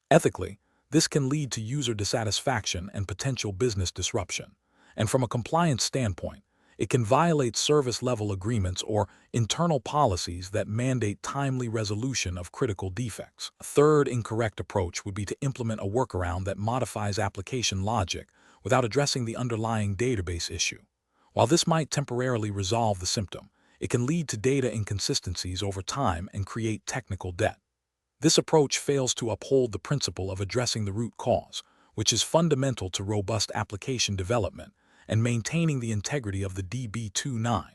Ethically, this can lead to user dissatisfaction and potential business disruption. And from a compliance standpoint, it can violate service-level agreements or internal policies that mandate timely resolution of critical defects. A third incorrect approach would be to implement a workaround that modifies application logic without addressing the underlying database issue. While this might temporarily resolve the symptom, it can lead to data inconsistencies over time and create technical debt. This approach fails to uphold the principle of addressing the root cause, which is fundamental to robust application development and maintaining the integrity of the DB2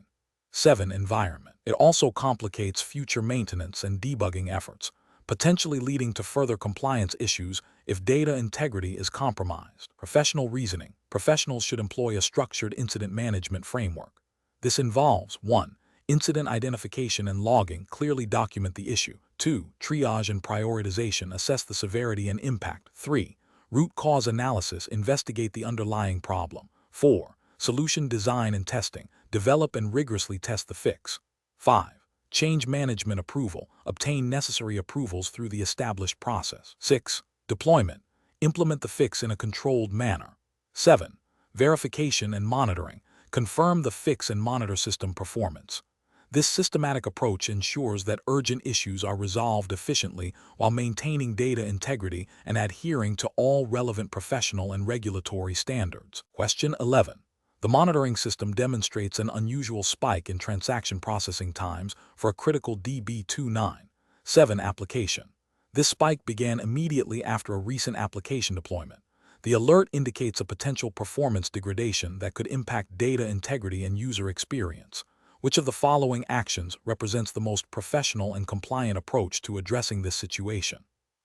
environment. It also complicates future maintenance and debugging efforts, potentially leading to further compliance issues if data integrity is compromised. Professional reasoning. Professionals should employ a structured incident management framework. This involves 1. Incident identification and logging, clearly document the issue. 2. Triage and prioritization, assess the severity and impact. 3. Root cause analysis, investigate the underlying problem. 4. Solution design and testing, develop and rigorously test the fix. 5. Change management approval, obtain necessary approvals through the established process. 6. Deployment, implement the fix in a controlled manner. 7. Verification and monitoring, confirm the fix and monitor system performance. This systematic approach ensures that urgent issues are resolved efficiently while maintaining data integrity and adhering to all relevant professional and regulatory standards. Question 11. The monitoring system demonstrates an unusual spike in transaction processing times for a critical DB2 application. This spike began immediately after a recent application deployment. The alert indicates a potential performance degradation that could impact data integrity and user experience. Which of the following actions represents the most professional and compliant approach to addressing this situation?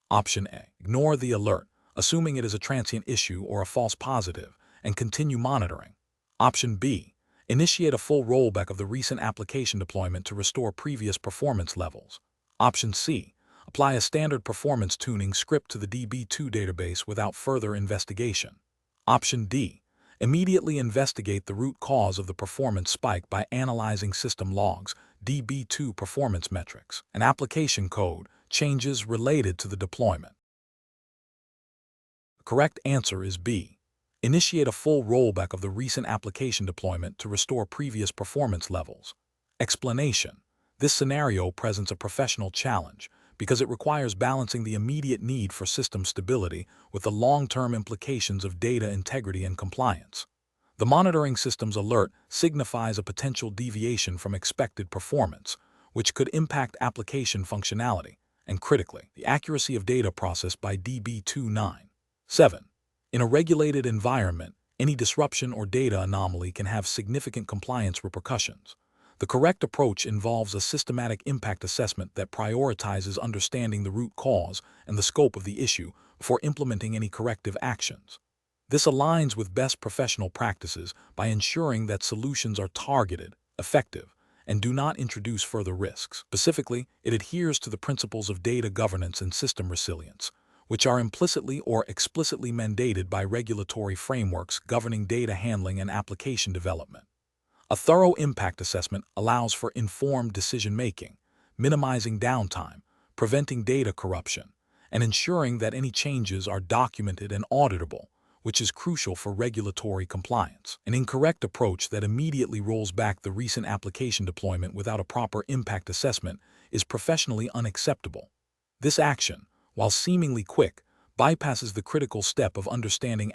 Option A. Ignore the alert, assuming it is a transient issue or a false positive, and continue monitoring. Option B. Initiate a full rollback of the recent application deployment to restore previous performance levels. Option C. Apply a standard performance tuning script to the DB2 database without further investigation. Option D. Immediately investigate the root cause of the performance spike by analyzing system logs, DB2 performance metrics, and application code changes related to the deployment. The correct answer is B. Initiate a full rollback of the recent application deployment to restore previous performance levels. Explanation. This scenario presents a professional challenge because it requires balancing the immediate need for system stability with the long-term implications of data integrity and compliance. The monitoring system's alert signifies a potential deviation from expected performance, which could impact application functionality, and critically, the accuracy of data processed by DB2 In a regulated environment, any disruption or data anomaly can have significant compliance repercussions. The correct approach involves a systematic impact assessment that prioritizes understanding the root cause and the scope of the issue before implementing any corrective actions. This aligns with best professional practices by ensuring that solutions are targeted, effective, and do not introduce further risks. Specifically, it adheres to the principles of data governance and system resilience, which are implicitly or explicitly mandated by regulatory frameworks governing data handling and application development. A thorough impact assessment allows for informed decision-making, minimizing downtime, preventing data corruption, and ensuring that any changes are documented and auditable, which is crucial for regulatory compliance. An incorrect approach that immediately rolls back the recent application deployment without a proper impact assessment is professionally unacceptable. This action, while seemingly quick, bypasses the critical step of understanding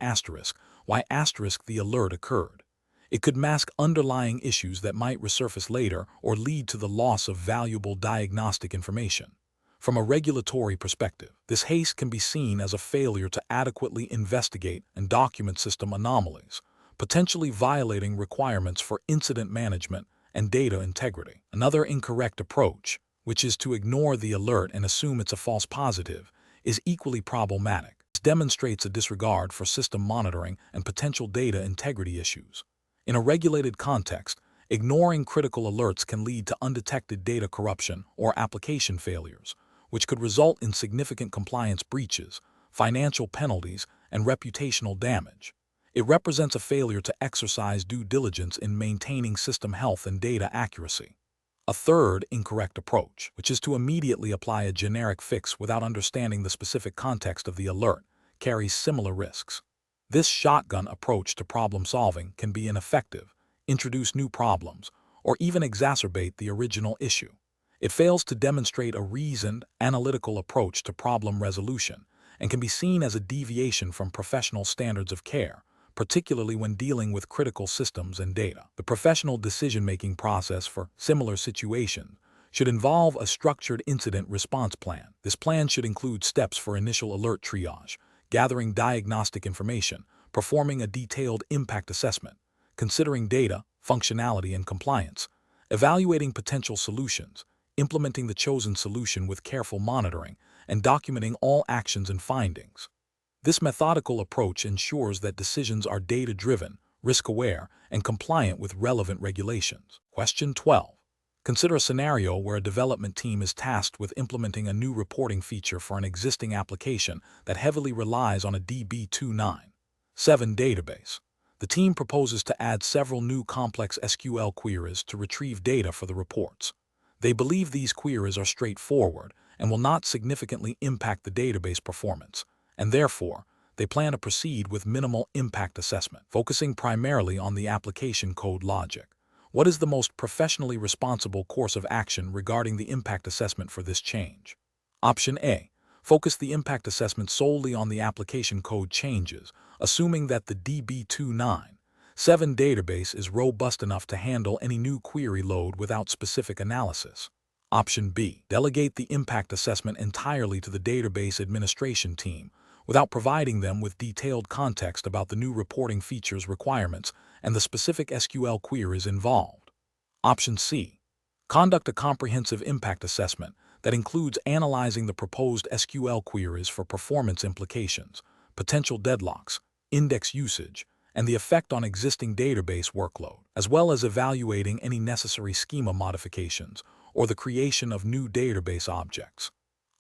why the alert occurred. It could mask underlying issues that might resurface later or lead to the loss of valuable diagnostic information. From a regulatory perspective, this haste can be seen as a failure to adequately investigate and document system anomalies, potentially violating requirements for incident management and data integrity. Another incorrect approach, which is to ignore the alert and assume it's a false positive, is equally problematic. This which demonstrates a disregard for system monitoring and potential data integrity issues. In a regulated context, ignoring critical alerts can lead to undetected data corruption or application failures, which could result in significant compliance breaches, financial penalties, and reputational damage. It represents a failure to exercise due diligence in maintaining system health and data accuracy. A third incorrect approach, which is to immediately apply a generic fix without understanding the specific context of the alert, carries similar risks. This shotgun approach to problem solving can be ineffective, introduce new problems, or even exacerbate the original issue. It fails to demonstrate a reasoned, analytical approach to problem resolution and can be seen as a deviation from professional standards of care, particularly when dealing with critical systems and data. The professional decision-making process for similar situations should involve a structured incident response plan. This plan should include steps for initial alert triage, gathering diagnostic information, performing a detailed impact assessment, considering data, functionality, and compliance, evaluating potential solutions, implementing the chosen solution with careful monitoring, and documenting all actions and findings. This methodical approach ensures that decisions are data-driven, risk-aware, and compliant with relevant regulations. Question 12. Consider a scenario where a development team is tasked with implementing a new reporting feature for an existing application that heavily relies on a DB2 database. The team proposes to add several new complex SQL queries to retrieve data for the reports. They believe these queries are straightforward and will not significantly impact the database performance, and therefore, they plan to proceed with minimal impact assessment, focusing primarily on the application code logic. What is the most professionally responsible course of action regarding the impact assessment for this change? Option A. Focus the impact assessment solely on the application code changes, assuming that the DB2 database is robust enough to handle any new query load without specific analysis. Option B. Delegate the impact assessment entirely to the database administration team, without providing them with detailed context about the new reporting features requirements and the specific SQL queries involved. Option C. Conduct a comprehensive impact assessment that includes analyzing the proposed SQL queries for performance implications, potential deadlocks, index usage, and the effect on existing database workload, as well as evaluating any necessary schema modifications or the creation of new database objects.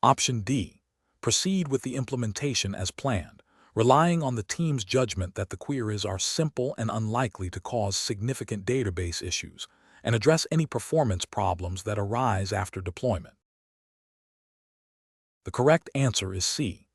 Option D. Proceed with the implementation as planned, relying on the team's judgment that the queries are simple and unlikely to cause significant database issues, and address any performance problems that arise after deployment. The correct answer is C.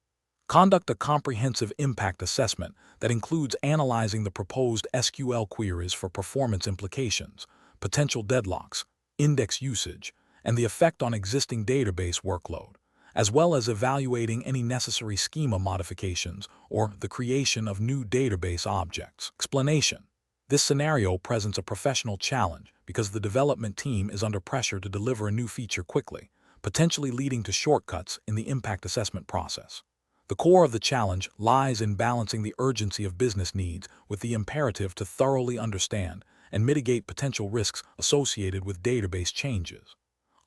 Conduct a comprehensive impact assessment that includes analyzing the proposed SQL queries for performance implications, potential deadlocks, index usage, and the effect on existing database workload, as well as evaluating any necessary schema modifications or the creation of new database objects. Explanation. This scenario presents a professional challenge because the development team is under pressure to deliver a new feature quickly, potentially leading to shortcuts in the impact assessment process. The core of the challenge lies in balancing the urgency of business needs with the imperative to thoroughly understand and mitigate potential risks associated with database changes.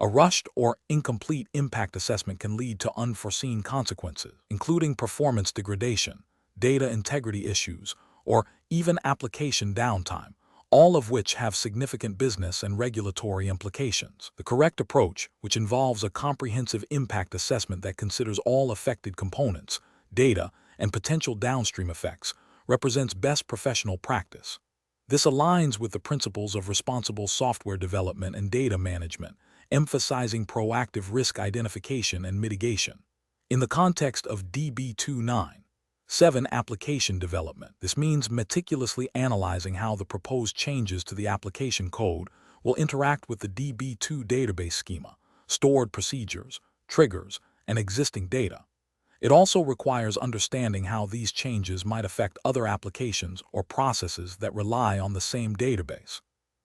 A rushed or incomplete impact assessment can lead to unforeseen consequences, including performance degradation, data integrity issues, or even application downtime, all of which have significant business and regulatory implications. The correct approach, which involves a comprehensive impact assessment that considers all affected components, data, and potential downstream effects, represents best professional practice. This aligns with the principles of responsible software development and data management, emphasizing proactive risk identification and mitigation. In the context of DB2 application development, this means meticulously analyzing how the proposed changes to the application code will interact with the DB2 database schema, stored procedures, triggers, and existing data. It also requires understanding how these changes might affect other applications or processes that rely on the same database.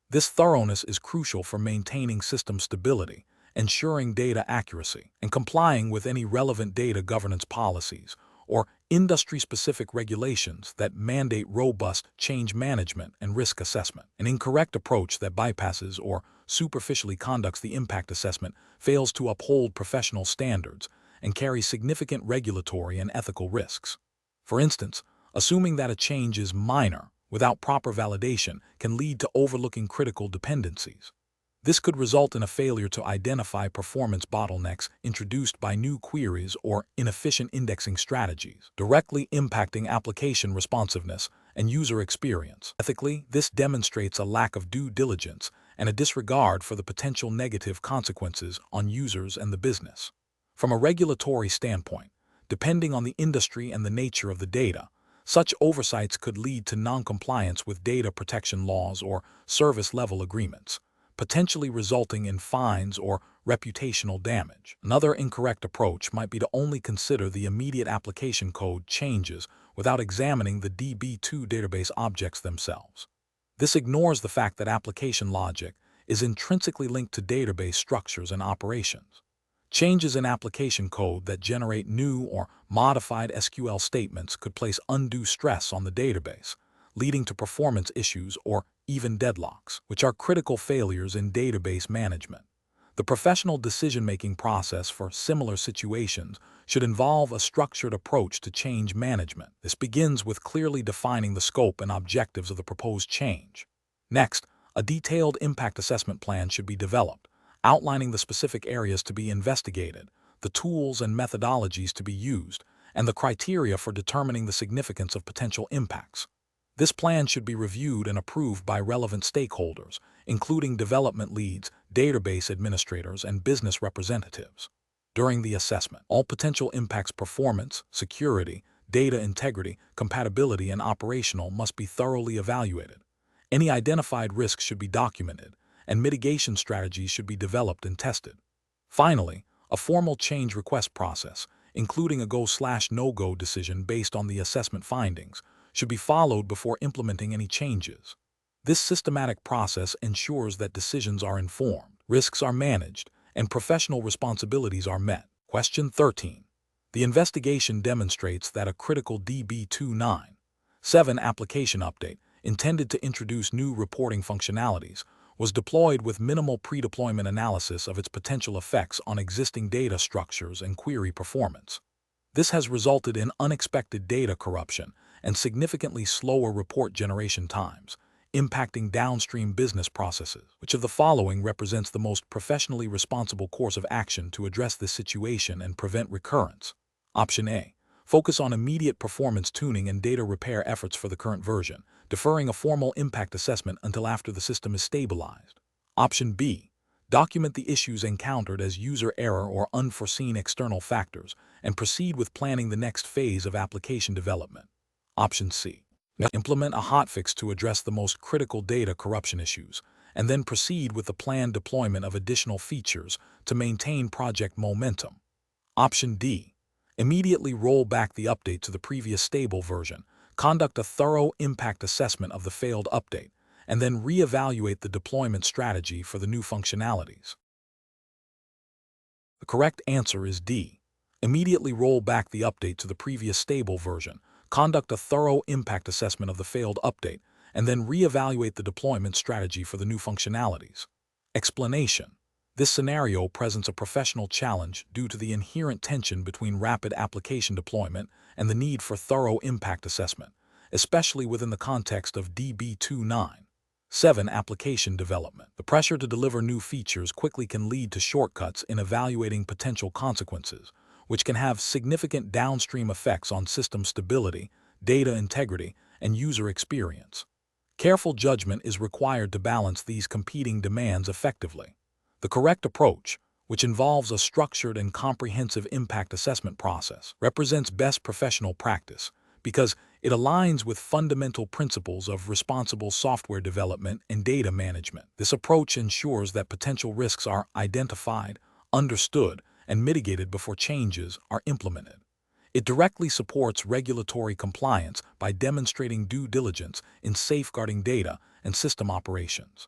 This thoroughness is crucial for maintaining system stability, ensuring data accuracy, and complying with any relevant data governance policies or industry-specific regulations that mandate robust change management and risk assessment. An incorrect approach that bypasses or superficially conducts the impact assessment fails to uphold professional standards and carries significant regulatory and ethical risks. For instance, assuming that a change is minor without proper validation can lead to overlooking critical dependencies. This could result in a failure to identify performance bottlenecks introduced by new queries or inefficient indexing strategies, directly impacting application responsiveness and user experience. Ethically, this demonstrates a lack of due diligence and a disregard for the potential negative consequences on users and the business. From a regulatory standpoint, depending on the industry and the nature of the data, such oversights could lead to noncompliance with data protection laws or service-level agreements, potentially resulting in fines or reputational damage. Another incorrect approach might be to only consider the immediate application code changes without examining the DB2 database objects themselves. This ignores the fact that application logic is intrinsically linked to database structures and operations. Changes in application code that generate new or modified SQL statements could place undue stress on the database, leading to performance issues or even deadlocks, which are critical failures in database management. The professional decision-making process for similar situations should involve a structured approach to change management. This begins with clearly defining the scope and objectives of the proposed change. Next, a detailed impact assessment plan should be developed, outlining the specific areas to be investigated, the tools and methodologies to be used, and the criteria for determining the significance of potential impacts. This plan should be reviewed and approved by relevant stakeholders, including development leads, database administrators, and business representatives. During the assessment, all potential impacts performance, security, data integrity, compatibility, and operational must be thoroughly evaluated. Any identified risks should be documented, and mitigation strategies should be developed and tested. Finally, a formal change request process, including a go/no-go decision based on the assessment findings, should be followed before implementing any changes. This systematic process ensures that decisions are informed, risks are managed, and professional responsibilities are met. Question 13. The investigation demonstrates that a critical DB297 application update, intended to introduce new reporting functionalities, was deployed with minimal pre-deployment analysis of its potential effects on existing data structures and query performance. This has resulted in unexpected data corruption and significantly slower report generation times, impacting downstream business processes. Which of the following represents the most professionally responsible course of action to address this situation and prevent recurrence? Option A. Focus on immediate performance tuning and data repair efforts for the current version, deferring a formal impact assessment until after the system is stabilized. Option B. Document the issues encountered as user error or unforeseen external factors, and proceed with planning the next phase of application development. Option C. Implement a hotfix to address the most critical data corruption issues, and then proceed with the planned deployment of additional features to maintain project momentum. Option D. Immediately roll back the update to the previous stable version, conduct a thorough impact assessment of the failed update, and then reevaluate the deployment strategy for the new functionalities. The correct answer is D. Immediately roll back the update to the previous stable version, conduct a thorough impact assessment of the failed update, and then reevaluate the deployment strategy for the new functionalities. Explanation. This scenario presents a professional challenge due to the inherent tension between rapid application deployment and the need for thorough impact assessment, especially within the context of DB297 application development. The pressure to deliver new features quickly can lead to shortcuts in evaluating potential consequences, which can have significant downstream effects on system stability, data integrity, and user experience. Careful judgment is required to balance these competing demands effectively. The correct approach, which involves a structured and comprehensive impact assessment process, represents best professional practice because it aligns with fundamental principles of responsible software development and data management. This approach ensures that potential risks are identified, understood, and mitigated before changes are implemented. It directly supports regulatory compliance by demonstrating due diligence in safeguarding data and system operations.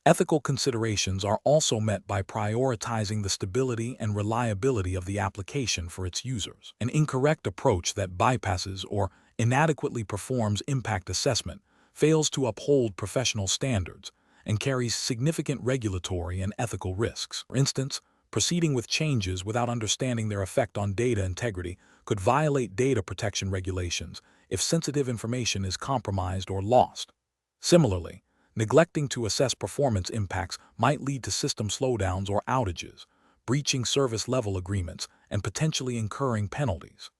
Ethical considerations are also met by prioritizing the stability and reliability of the application for its users. An incorrect approach that bypasses or inadequately performs impact assessment fails to uphold professional standards and carries significant regulatory and ethical risks. For instance, Proceeding with changes without understanding their effect on data integrity could violate data protection regulations if sensitive information is compromised or lost. Similarly, neglecting to assess performance impacts might lead to system slowdowns or outages, breaching service level agreements, and potentially incurring penalties.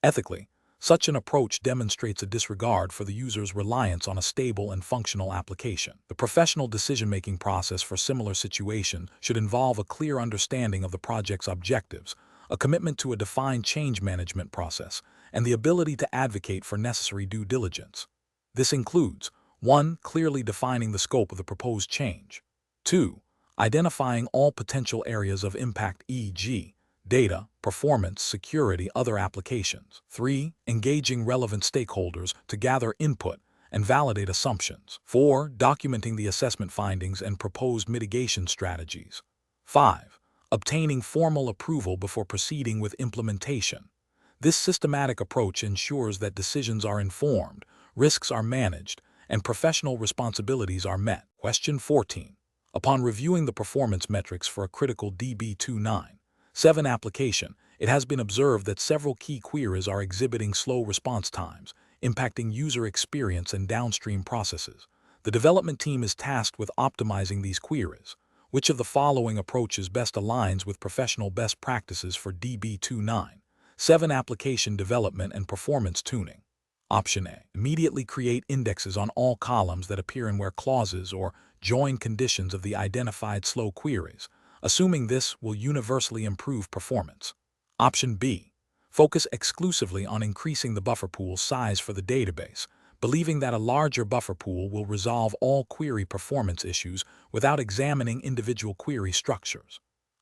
Ethically, such an approach demonstrates a disregard for the user's reliance on a stable and functional application. The professional decision-making process for similar situations should involve a clear understanding of the project's objectives, a commitment to a defined change management process, and the ability to advocate for necessary due diligence. This includes 1. Clearly defining the scope of the proposed change. 2. Identifying all potential areas of impact, e.g., data, performance, security, other applications. 3. Engaging relevant stakeholders to gather input and validate assumptions. 4. Documenting the assessment findings and proposed mitigation strategies. 5. Obtaining formal approval before proceeding with implementation. This systematic approach ensures that decisions are informed, risks are managed, and professional responsibilities are met. Question 14. Upon reviewing the performance metrics for a critical DB297 application, it has been observed that several key queries are exhibiting slow response times, impacting user experience and downstream processes. The development team is tasked with optimizing these queries. Which of the following approaches best aligns with professional best practices for DB297 application development and performance tuning? Option A. Immediately create indexes on all columns that appear in where clauses or join conditions of the identified slow queries, assuming this will universally improve performance. Option B. Focus exclusively on increasing the buffer pool size for the database, believing that a larger buffer pool will resolve all query performance issues without examining individual query structures.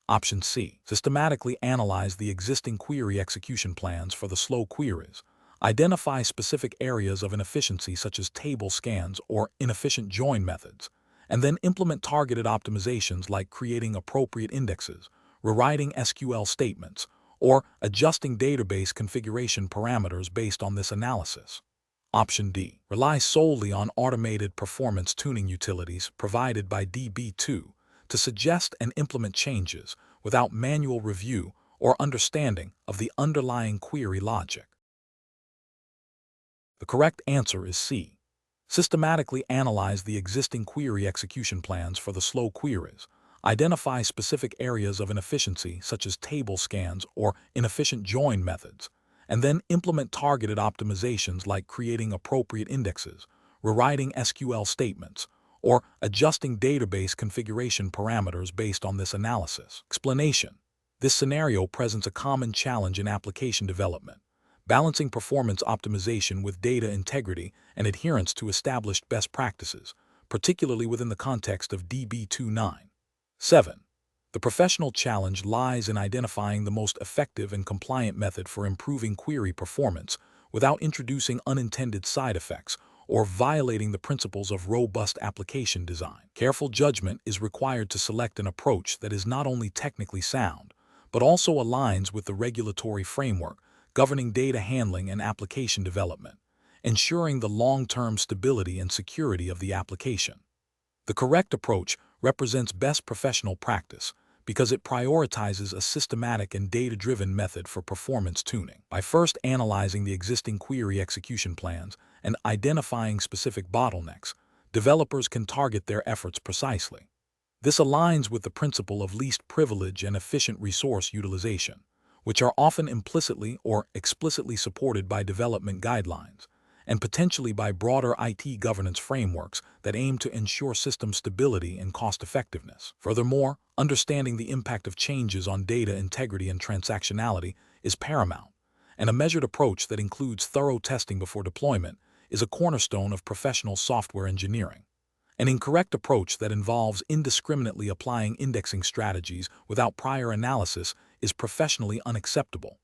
Option C. Systematically analyze the existing query execution plans for the slow queries. Identify specific areas of inefficiency such as table scans or inefficient join methods, and then implement targeted optimizations like creating appropriate indexes, rewriting SQL statements, or adjusting database configuration parameters based on this analysis. Option D. Rely solely on automated performance tuning utilities provided by DB2 to suggest and implement changes without manual review or understanding of the underlying query logic. The correct answer is C. Systematically analyze the existing query execution plans for the slow queries, identify specific areas of inefficiency such as table scans or inefficient join methods, and then implement targeted optimizations like creating appropriate indexes, rewriting SQL statements, or adjusting database configuration parameters based on this analysis. Explanation. This scenario presents a common challenge in application development, balancing performance optimization with data integrity and adherence to established best practices, particularly within the context of DB297. The professional challenge lies in identifying the most effective and compliant method for improving query performance without introducing unintended side effects or violating the principles of robust application design. Careful judgment is required to select an approach that is not only technically sound, but also aligns with the regulatory framework governing data handling and application development, ensuring the long-term stability and security of the application. The correct approach represents best professional practice because it prioritizes a systematic and data-driven method for performance tuning. By first analyzing the existing query execution plans and identifying specific bottlenecks, developers can target their efforts precisely. This aligns with the principle of least privilege and efficient resource utilization, which are often implicitly or explicitly supported by development guidelines, and potentially by broader IT governance frameworks that aim to ensure system stability and cost-effectiveness. Furthermore, understanding the impact of changes on data integrity and transactionality is paramount, and a measured approach that includes thorough testing before deployment is a cornerstone of professional software engineering. An incorrect approach that involves indiscriminately applying indexing strategies without prior analysis is professionally unacceptable.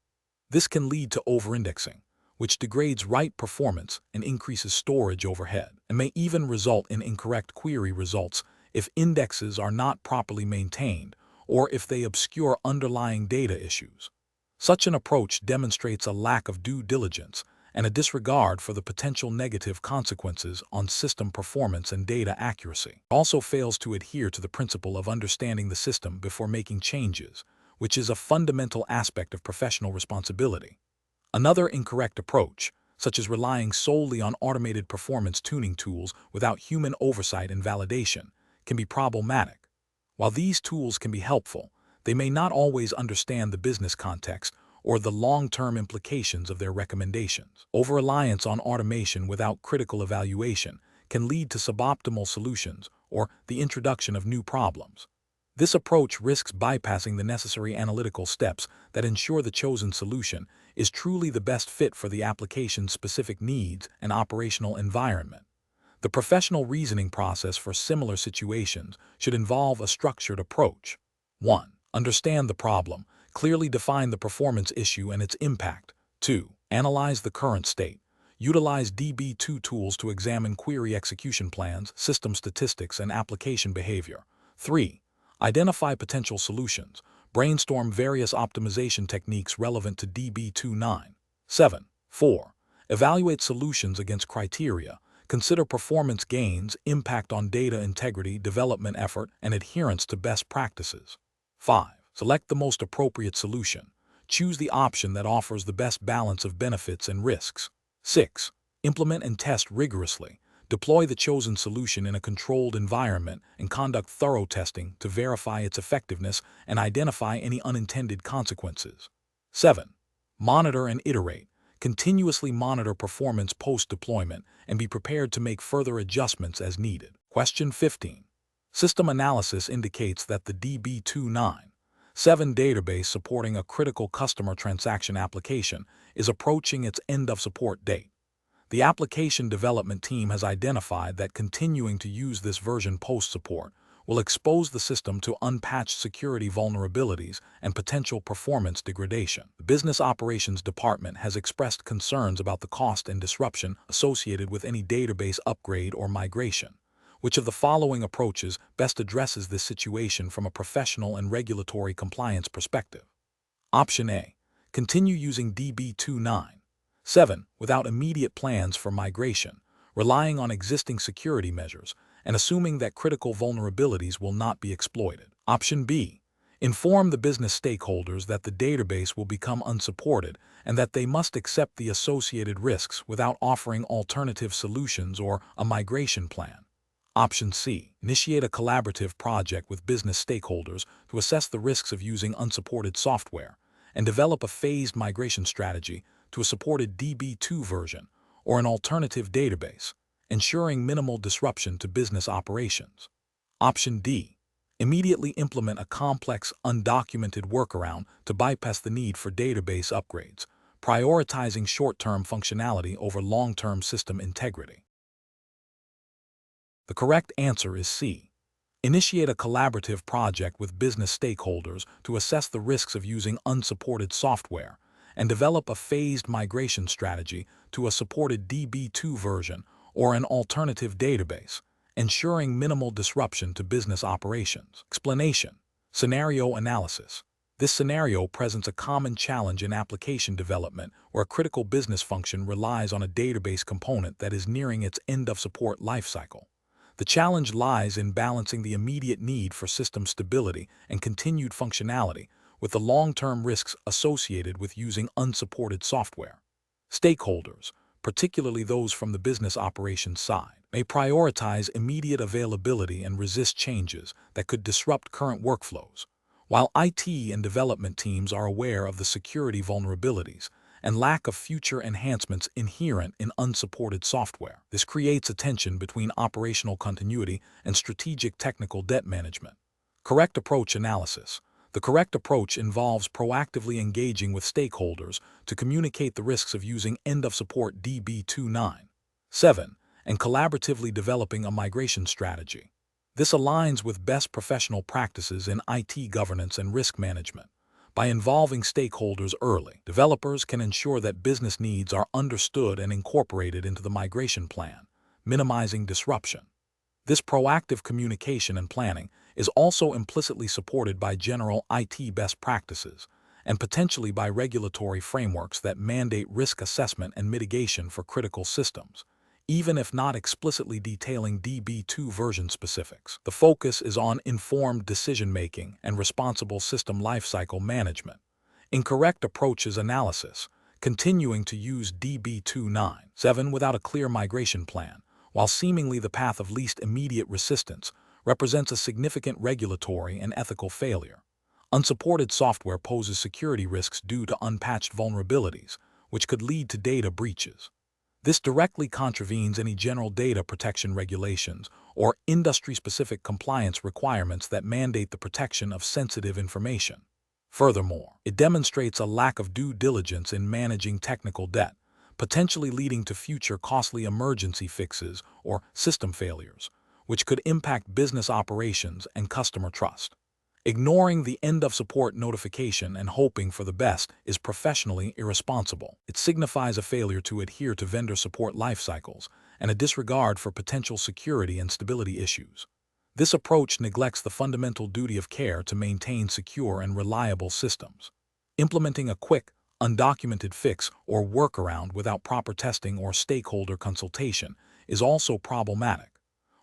This can lead to over-indexing, which degrades write performance and increases storage overhead, and may even result in incorrect query results if indexes are not properly maintained or if they obscure underlying data issues. Such an approach demonstrates a lack of due diligence and a disregard for the potential negative consequences on system performance and data accuracy. It also fails to adhere to the principle of understanding the system before making changes, which is a fundamental aspect of professional responsibility. Another incorrect approach, such as relying solely on automated performance tuning tools without human oversight and validation, can be problematic. While these tools can be helpful, they may not always understand the business context or the long-term implications of their recommendations. Over-reliance on automation without critical evaluation can lead to suboptimal solutions or the introduction of new problems. This approach risks bypassing the necessary analytical steps that ensure the chosen solution is truly the best fit for the application's specific needs and operational environment. The professional reasoning process for similar situations should involve a structured approach. 1. Understand the problem. Clearly define the performance issue and its impact. 2. Analyze the current state. Utilize DB2 tools to examine query execution plans, system statistics, and application behavior. 3. Identify potential solutions. Brainstorm various optimization techniques relevant to DB2 7. 4. Evaluate solutions against criteria. Consider performance gains, impact on data integrity, development effort, and adherence to best practices. 5. Select the most appropriate solution. Choose the option that offers the best balance of benefits and risks. 6. Implement and test rigorously. Deploy the chosen solution in a controlled environment and conduct thorough testing to verify its effectiveness and identify any unintended consequences. 7. Monitor and iterate. Continuously monitor performance post-deployment and be prepared to make further adjustments as needed. Question 15. System analysis indicates that the DB2 database supporting a critical customer transaction application is approaching its end-of-support date. The application development team has identified that continuing to use this version post-support will expose the system to unpatched security vulnerabilities and potential performance degradation. The Business Operations Department has expressed concerns about the cost and disruption associated with any database upgrade or migration. Which of the following approaches best addresses this situation from a professional and regulatory compliance perspective? Option A. Continue using DB2 without immediate plans for migration, relying on existing security measures, and assuming that critical vulnerabilities will not be exploited. Option B. Inform the business stakeholders that the database will become unsupported and that they must accept the associated risks without offering alternative solutions or a migration plan. Option C. Initiate a collaborative project with business stakeholders to assess the risks of using unsupported software and develop a phased migration strategy to a supported DB2 version or an alternative database, ensuring minimal disruption to business operations. Option D. Immediately implement a complex, undocumented workaround to bypass the need for database upgrades, prioritizing short-term functionality over long-term system integrity. The correct answer is C. Initiate a collaborative project with business stakeholders to assess the risks of using unsupported software and develop a phased migration strategy to a supported DB2 version or an alternative database, ensuring minimal disruption to business operations. Explanation. Scenario analysis. This scenario presents a common challenge in application development where a critical business function relies on a database component that is nearing its end-of-support lifecycle. The challenge lies in balancing the immediate need for system stability and continued functionality with the long-term risks associated with using unsupported software. Stakeholders, particularly those from the business operations side, may prioritize immediate availability and resist changes that could disrupt current workflows, while IT and development teams are aware of the security vulnerabilities and lack of future enhancements inherent in unsupported software. This creates a tension between operational continuity and strategic technical debt management. Correct approach analysis. The correct approach involves proactively engaging with stakeholders to communicate the risks of using end-of-support DB2 and collaboratively developing a migration strategy. This aligns with best professional practices in IT governance and risk management. By involving stakeholders early, developers can ensure that business needs are understood and incorporated into the migration plan, minimizing disruption. This proactive communication and planning is also implicitly supported by general IT best practices and potentially by regulatory frameworks that mandate risk assessment and mitigation for critical systems, even if not explicitly detailing DB2 version specifics. The focus is on informed decision-making and responsible system lifecycle management. Incorrect approaches analysis, continuing to use DB297 without a clear migration plan, while seemingly the path of least immediate resistance, represents a significant regulatory and ethical failure. Unsupported software poses security risks due to unpatched vulnerabilities, which could lead to data breaches. This directly contravenes any general data protection regulations or industry-specific compliance requirements that mandate the protection of sensitive information. Furthermore, it demonstrates a lack of due diligence in managing technical debt, potentially leading to future costly emergency fixes or system failures, which could impact business operations and customer trust. Ignoring the end-of-support notification and hoping for the best is professionally irresponsible. It signifies a failure to adhere to vendor support life cycles and a disregard for potential security and stability issues. This approach neglects the fundamental duty of care to maintain secure and reliable systems. Implementing a quick, undocumented fix or workaround without proper testing or stakeholder consultation is also problematic.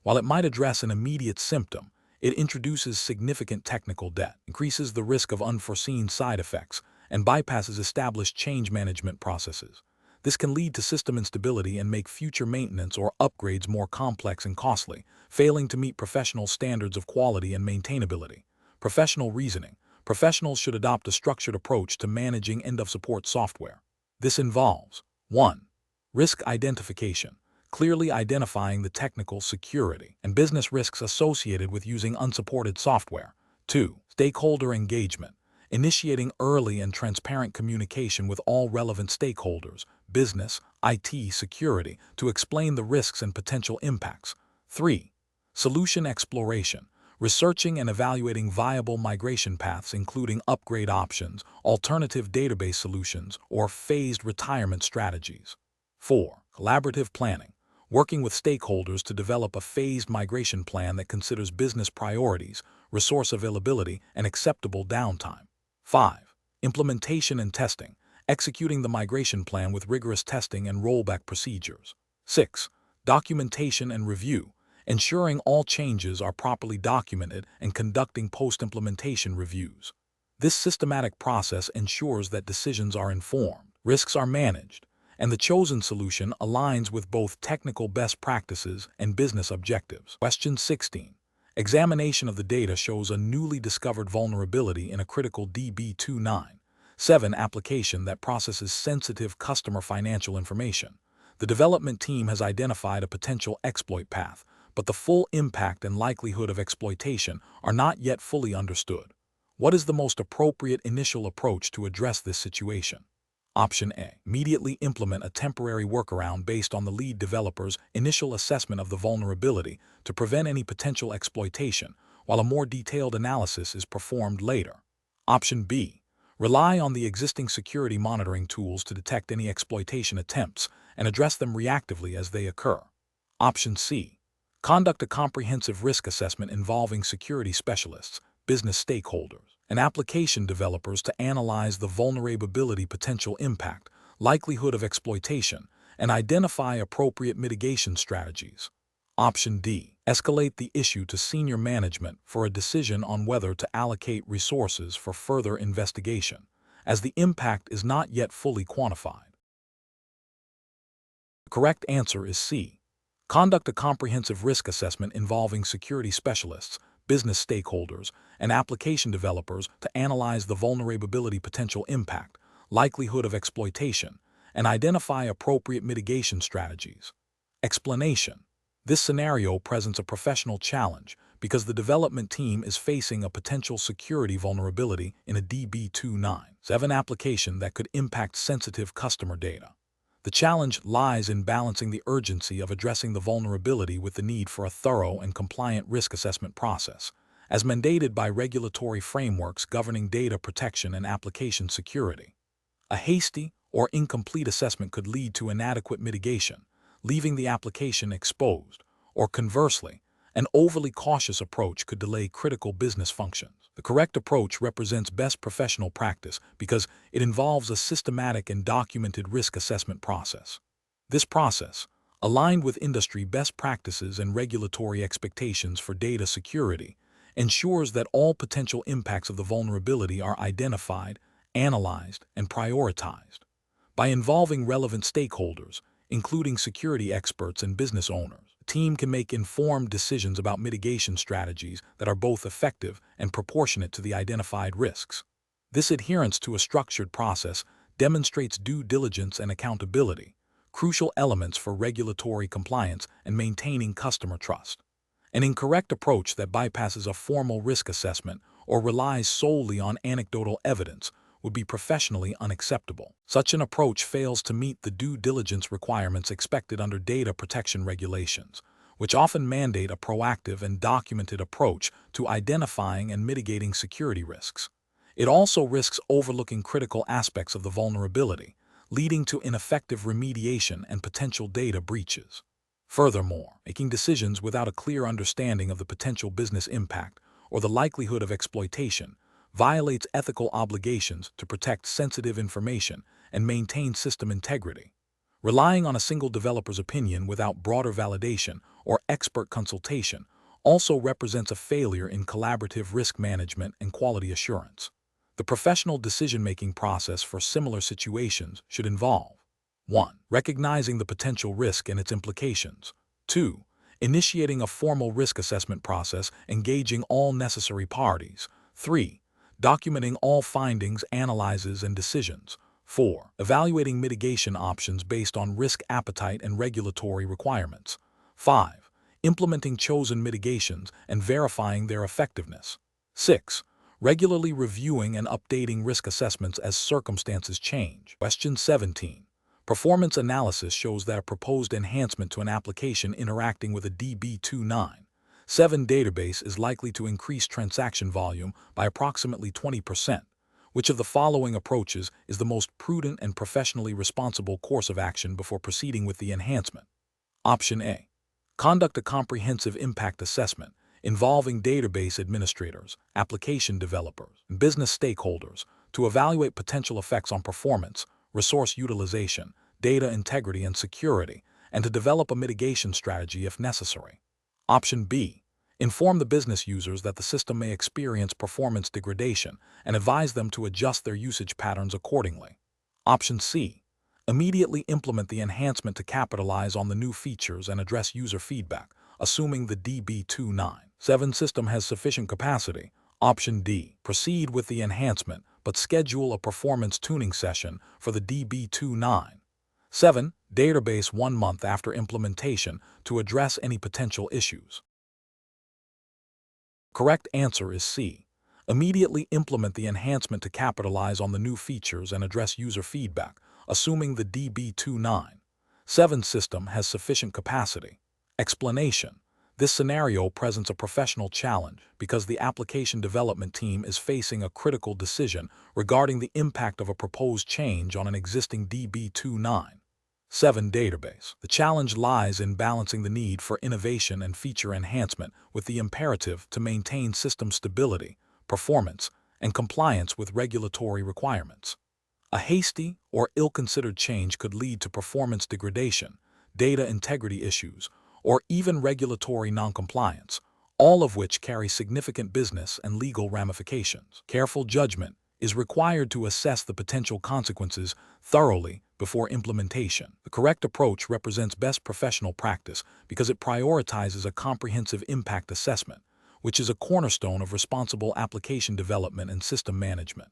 While it might address an immediate symptom, it introduces significant technical debt, increases the risk of unforeseen side effects, and bypasses established change management processes. This can lead to system instability and make future maintenance or upgrades more complex and costly, failing to meet professional standards of quality and maintainability. Professional reasoning. Professionals should adopt a structured approach to managing end-of-support software. This involves 1. Risk identification, clearly identifying the technical, security, and business risks associated with using unsupported software. 2. Stakeholder engagement, initiating early and transparent communication with all relevant stakeholders, business, IT, security, to explain the risks and potential impacts. 3. Solution exploration, researching and evaluating viable migration paths including upgrade options, alternative database solutions, or phased retirement strategies. 4. Collaborative planning, working with stakeholders to develop a phased migration plan that considers business priorities, resource availability, and acceptable downtime. 5. Implementation and testing, executing the migration plan with rigorous testing and rollback procedures. 6. Documentation and review, ensuring all changes are properly documented and conducting post-implementation reviews. This systematic process ensures that decisions are informed, risks are managed, and the chosen solution aligns with both technical best practices and business objectives. Question 16. Examination of the data shows a newly discovered vulnerability in a critical DB297 application that processes sensitive customer financial information. The development team has identified a potential exploit path, but the full impact and likelihood of exploitation are not yet fully understood. What is the most appropriate initial approach to address this situation? Option A. Immediately implement a temporary workaround based on the lead developer's initial assessment of the vulnerability to prevent any potential exploitation, while a more detailed analysis is performed later. Option B. Rely on the existing security monitoring tools to detect any exploitation attempts and address them reactively as they occur. Option C. Conduct a comprehensive risk assessment involving security specialists, business stakeholders, and application developers to analyze the vulnerability potential impact, likelihood of exploitation, and identify appropriate mitigation strategies. Option D. Escalate the issue to senior management for a decision on whether to allocate resources for further investigation, as the impact is not yet fully quantified. The correct answer is C. Conduct a comprehensive risk assessment involving security specialists, business stakeholders, and application developers to analyze the vulnerability potential impact, likelihood of exploitation, and identify appropriate mitigation strategies. Explanation. This scenario presents a professional challenge because the development team is facing a potential security vulnerability in a DB297 application that could impact sensitive customer data. The challenge lies in balancing the urgency of addressing the vulnerability with the need for a thorough and compliant risk assessment process, as mandated by regulatory frameworks governing data protection and application security. A hasty or incomplete assessment could lead to inadequate mitigation, leaving the application exposed, or conversely, an overly cautious approach could delay critical business functions. The correct approach represents best professional practice because it involves a systematic and documented risk assessment process. This process, aligned with industry best practices and regulatory expectations for data security, ensures that all potential impacts of the vulnerability are identified, analyzed, and prioritized. By involving relevant stakeholders, including security experts and business owners, the team can make informed decisions about mitigation strategies that are both effective and proportionate to the identified risks. This adherence to a structured process demonstrates due diligence and accountability, crucial elements for regulatory compliance and maintaining customer trust. An incorrect approach that bypasses a formal risk assessment or relies solely on anecdotal evidence would be professionally unacceptable. Such an approach fails to meet the due diligence requirements expected under data protection regulations, which often mandate a proactive and documented approach to identifying and mitigating security risks. It also risks overlooking critical aspects of the vulnerability, leading to ineffective remediation and potential data breaches. Furthermore, making decisions without a clear understanding of the potential business impact or the likelihood of exploitation violates ethical obligations to protect sensitive information and maintain system integrity. Relying on a single developer's opinion without broader validation or expert consultation also represents a failure in collaborative risk management and quality assurance. The professional decision-making process for similar situations should involve 1. Recognizing the potential risk and its implications. 2. Initiating a formal risk assessment process, engaging all necessary parties. 3. Documenting all findings, analyses, and decisions. 4. Evaluating mitigation options based on risk appetite and regulatory requirements. 5. Implementing chosen mitigations and verifying their effectiveness. 6. Regularly reviewing and updating risk assessments as circumstances change. Question 17. Performance analysis shows that a proposed enhancement to an application interacting with a DB297 database is likely to increase transaction volume by approximately 20%. Which of the following approaches is the most prudent and professionally responsible course of action before proceeding with the enhancement? Option A. Conduct a comprehensive impact assessment involving database administrators, application developers, and business stakeholders to evaluate potential effects on performance, resource utilization, data integrity, and security, and to develop a mitigation strategy if necessary. Option B. Inform the business users that the system may experience performance degradation and advise them to adjust their usage patterns accordingly. Option C. Immediately implement the enhancement to capitalize on the new features and address user feedback, assuming the DB297 system has sufficient capacity. Option D. Proceed with the enhancement, but schedule a performance tuning session for the DB297 database 1 month after implementation to address any potential issues. Correct answer is C. Immediately implement the enhancement to capitalize on the new features and address user feedback, assuming the DB297 system has sufficient capacity. Explanation. This scenario presents a professional challenge because the application development team is facing a critical decision regarding the impact of a proposed change on an existing DB297 database. The challenge lies in balancing the need for innovation and feature enhancement with the imperative to maintain system stability, performance, and compliance with regulatory requirements. A hasty or ill-considered change could lead to performance degradation, data integrity issues, or even regulatory noncompliance, all of which carry significant business and legal ramifications. Careful judgment is required to assess the potential consequences thoroughly before implementation. The correct approach represents best professional practice because it prioritizes a comprehensive impact assessment, which is a cornerstone of responsible application development and system management.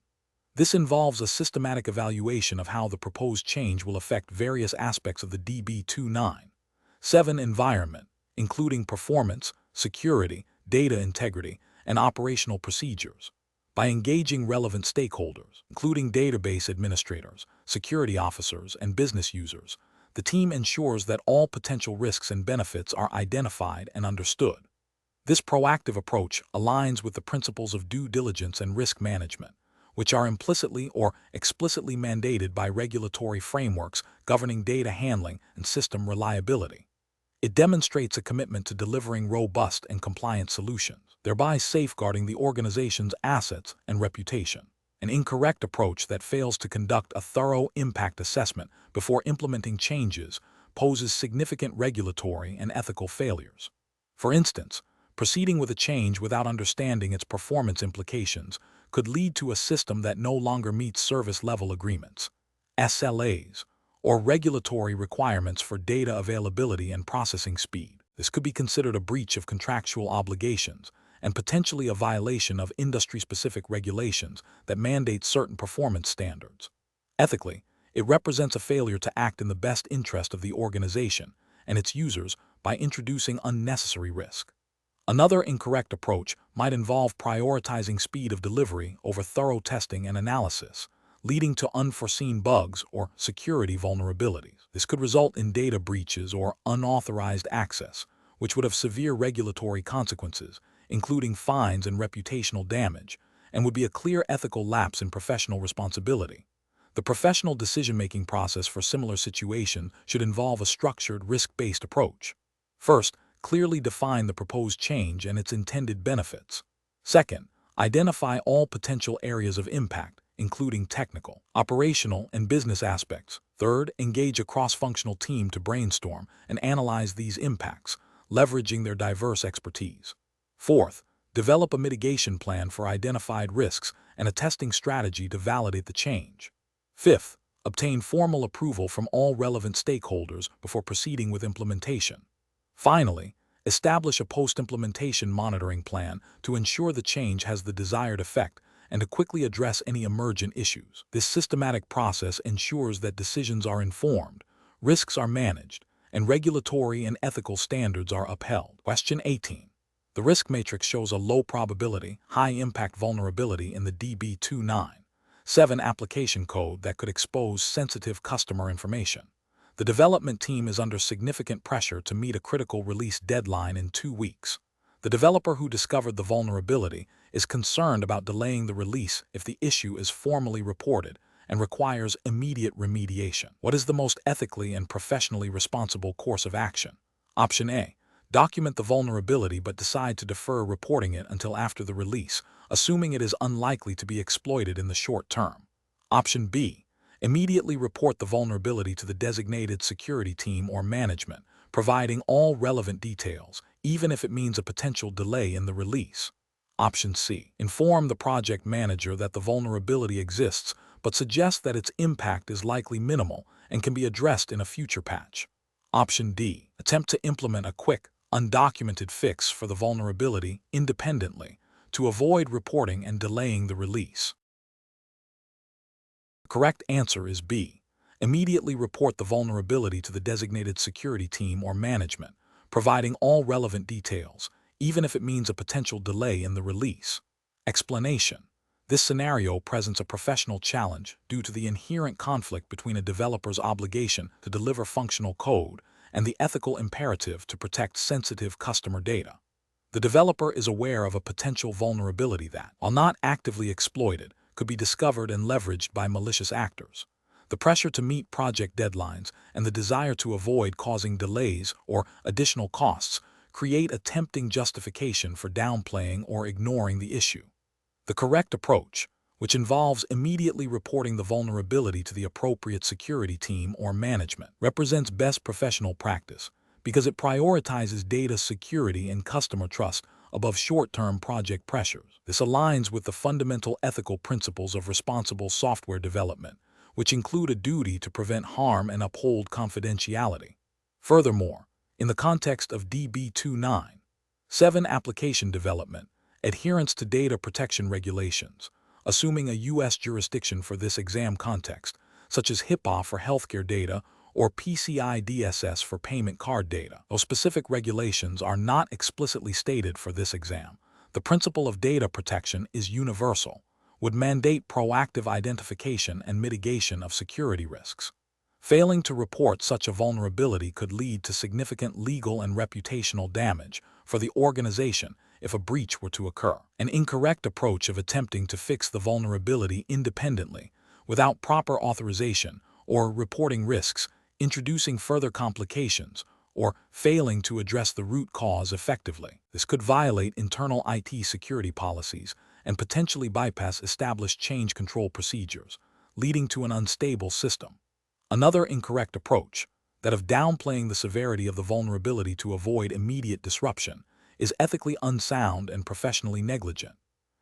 This involves a systematic evaluation of how the proposed change will affect various aspects of the DB297 environment, including performance, security, data integrity, and operational procedures. By engaging relevant stakeholders, including database administrators, security officers, and business users, the team ensures that all potential risks and benefits are identified and understood. This proactive approach aligns with the principles of due diligence and risk management, which are implicitly or explicitly mandated by regulatory frameworks governing data handling and system reliability. It demonstrates a commitment to delivering robust and compliant solutions, thereby safeguarding the organization's assets and reputation. An incorrect approach that fails to conduct a thorough impact assessment before implementing changes poses significant regulatory and ethical failures. For instance, proceeding with a change without understanding its performance implications could lead to a system that no longer meets service level agreements, SLAs, or regulatory requirements for data availability and processing speed. This could be considered a breach of contractual obligations and potentially a violation of industry-specific regulations that mandate certain performance standards. Ethically, it represents a failure to act in the best interest of the organization and its users by introducing unnecessary risk. Another incorrect approach might involve prioritizing speed of delivery over thorough testing and analysis, leading to unforeseen bugs or security vulnerabilities. This could result in data breaches or unauthorized access, which would have severe regulatory consequences, including fines and reputational damage, and would be a clear ethical lapse in professional responsibility. The professional decision-making process for similar situations should involve a structured, risk-based approach. First, clearly define the proposed change and its intended benefits. Second, identify all potential areas of impact, including technical, operational, and business aspects. Third, engage a cross-functional team to brainstorm and analyze these impacts, leveraging their diverse expertise. Fourth, develop a mitigation plan for identified risks and a testing strategy to validate the change. Fifth, obtain formal approval from all relevant stakeholders before proceeding with implementation. Finally, establish a post-implementation monitoring plan to ensure the change has the desired effect and to quickly address any emergent issues. This systematic process ensures that decisions are informed, risks are managed, and regulatory and ethical standards are upheld. Question 18. The risk matrix shows a low probability, high-impact vulnerability in the DB2 application code that could expose sensitive customer information. The development team is under significant pressure to meet a critical release deadline in 2 weeks. The developer who discovered the vulnerability is concerned about delaying the release if the issue is formally reported and requires immediate remediation. What is the most ethically and professionally responsible course of action? Option A. Document the vulnerability but decide to defer reporting it until after the release, assuming it is unlikely to be exploited in the short term. Option B. Immediately report the vulnerability to the designated security team or management, providing all relevant details, even if it means a potential delay in the release. Option C. Inform the project manager that the vulnerability exists, but suggest that its impact is likely minimal and can be addressed in a future patch. Option D. Attempt to implement a quick, undocumented fix for the vulnerability independently to avoid reporting and delaying the release. The correct answer is B. Immediately report the vulnerability to the designated security team or management, providing all relevant details, even if it means a potential delay in the release. Explanation. This scenario presents a professional challenge due to the inherent conflict between a developer's obligation to deliver functional code and the ethical imperative to protect sensitive customer data. The developer is aware of a potential vulnerability that, while not actively exploited, could be discovered and leveraged by malicious actors. The pressure to meet project deadlines and the desire to avoid causing delays or additional costs create a tempting justification for downplaying or ignoring the issue. The correct approach, which involves immediately reporting the vulnerability to the appropriate security team or management, represents best professional practice because it prioritizes data security and customer trust above short-term project pressures. This aligns with the fundamental ethical principles of responsible software development, which include a duty to prevent harm and uphold confidentiality. Furthermore, in the context of DB2 application development, adherence to data protection regulations, assuming a U.S. jurisdiction for this exam context, such as HIPAA for healthcare data or PCI DSS for payment card data. Though specific regulations are not explicitly stated for this exam, the principle of data protection is universal, would mandate proactive identification and mitigation of security risks. Failing to report such a vulnerability could lead to significant legal and reputational damage for the organization if a breach were to occur. An incorrect approach of attempting to fix the vulnerability independently without proper authorization or reporting risks, introducing further complications, or failing to address the root cause effectively. This could violate internal IT security policies and potentially bypass established change control procedures, leading to an unstable system. Another incorrect approach, that of downplaying the severity of the vulnerability to avoid immediate disruption is ethically unsound and professionally negligent.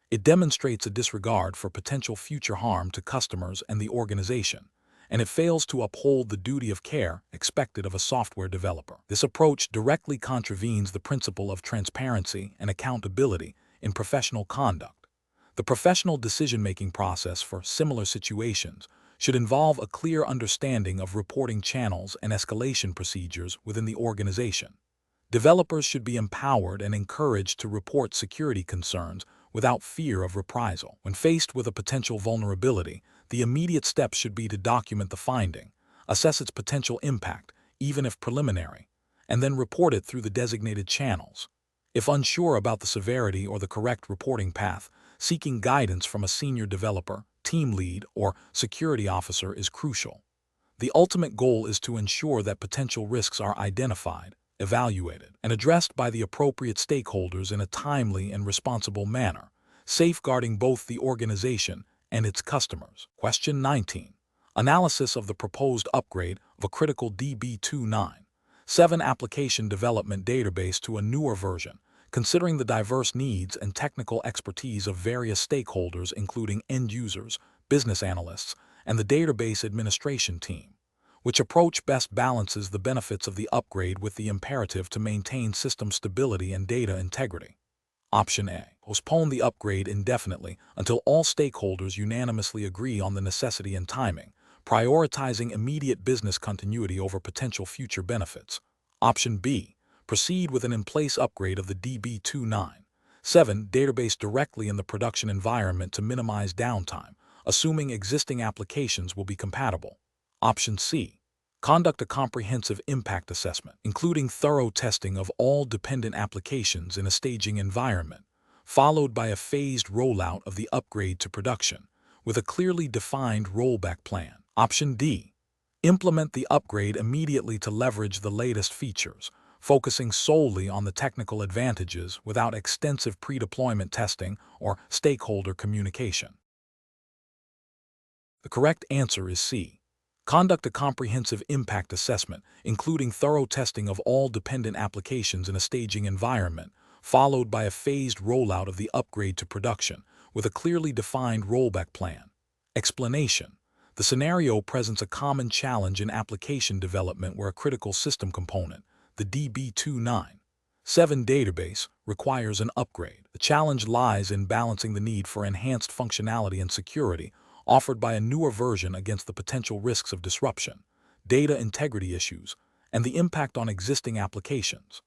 It demonstrates a disregard for potential future harm to customers and the organization, and it fails to uphold the duty of care expected of a software developer. This approach directly contravenes the principle of transparency and accountability in professional conduct. The professional decision-making process for similar situations should involve a clear understanding of reporting channels and escalation procedures within the organization. Developers should be empowered and encouraged to report security concerns without fear of reprisal. When faced with a potential vulnerability, the immediate step should be to document the finding, assess its potential impact, even if preliminary, and then report it through the designated channels. If unsure about the severity or the correct reporting path, seeking guidance from a senior developer, team lead, or security officer is crucial. The ultimate goal is to ensure that potential risks are identified, evaluated, and addressed by the appropriate stakeholders in a timely and responsible manner, safeguarding both the organization and its customers. Question 19. Analysis of the proposed upgrade of a critical DB297 application development database to a newer version, considering the diverse needs and technical expertise of various stakeholders including end users, business analysts, and the database administration team. Which approach best balances the benefits of the upgrade with the imperative to maintain system stability and data integrity? Option A. Postpone the upgrade indefinitely until all stakeholders unanimously agree on the necessity and timing, prioritizing immediate business continuity over potential future benefits. Option B. Proceed with an in-place upgrade of the DB297 database directly in the production environment to minimize downtime, assuming existing applications will be compatible. Option C. Conduct a comprehensive impact assessment, including thorough testing of all dependent applications in a staging environment, followed by a phased rollout of the upgrade to production, with a clearly defined rollback plan. Option D. Implement the upgrade immediately to leverage the latest features, focusing solely on the technical advantages without extensive pre-deployment testing or stakeholder communication. The correct answer is C. Conduct a comprehensive impact assessment, including thorough testing of all dependent applications in a staging environment, followed by a phased rollout of the upgrade to production, with a clearly defined rollback plan. Explanation. The scenario presents a common challenge in application development where a critical system component, the DB297 database, requires an upgrade. The challenge lies in balancing the need for enhanced functionality and security offered by a newer version against the potential risks of disruption, data integrity issues, and the impact on existing applications.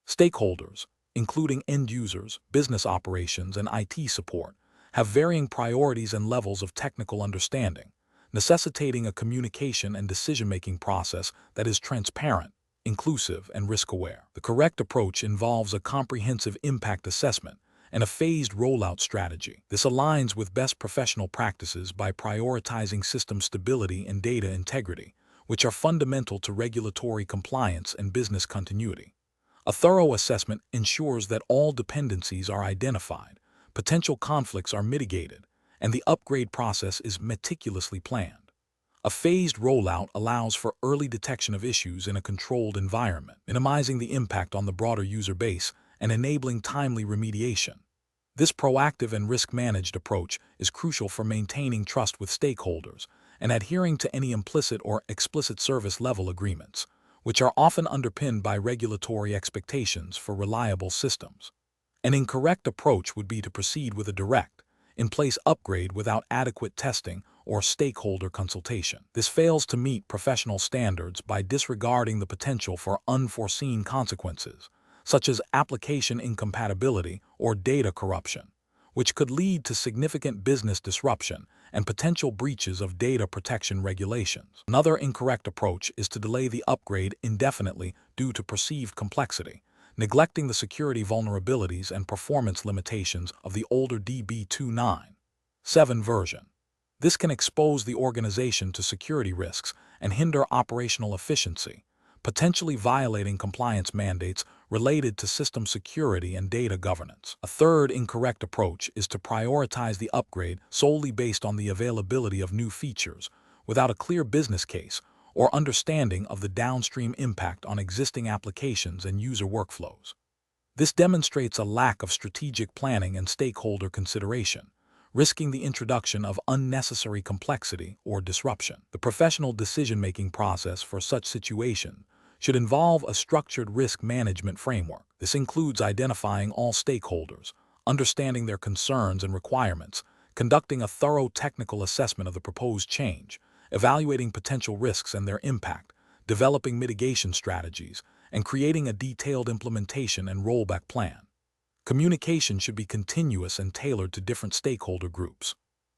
Stakeholders, including end users, business operations, and IT support, have varying priorities and levels of technical understanding, necessitating a communication and decision-making process that is transparent, inclusive, and risk-aware. The correct approach involves a comprehensive impact assessment and a phased rollout strategy. This aligns with best professional practices by prioritizing system stability and data integrity, which are fundamental to regulatory compliance and business continuity. A thorough assessment ensures that all dependencies are identified, potential conflicts are mitigated, and the upgrade process is meticulously planned. A phased rollout allows for early detection of issues in a controlled environment, minimizing the impact on the broader user base and enabling timely remediation. This proactive and risk-managed approach is crucial for maintaining trust with stakeholders and adhering to any implicit or explicit service level agreements, which are often underpinned by regulatory expectations for reliable systems. An incorrect approach would be to proceed with a direct, in-place upgrade without adequate testing or stakeholder consultation. This fails to meet professional standards by disregarding the potential for unforeseen consequences, such as application incompatibility or data corruption, which could lead to significant business disruption and potential breaches of data protection regulations. Another incorrect approach is to delay the upgrade indefinitely due to perceived complexity, neglecting the security vulnerabilities and performance limitations of the older DB297 version. This can expose the organization to security risks and hinder operational efficiency, potentially violating compliance mandates related to system security and data governance. A third incorrect approach is to prioritize the upgrade solely based on the availability of new features, without a clear business case or understanding of the downstream impact on existing applications and user workflows. This demonstrates a lack of strategic planning and stakeholder consideration, risking the introduction of unnecessary complexity or disruption. The professional decision-making process for such situations should involve a structured risk management framework. This includes identifying all stakeholders, understanding their concerns and requirements, conducting a thorough technical assessment of the proposed change, evaluating potential risks and their impact, developing mitigation strategies, and creating a detailed implementation and rollback plan. Communication should be continuous and tailored to different stakeholder groups.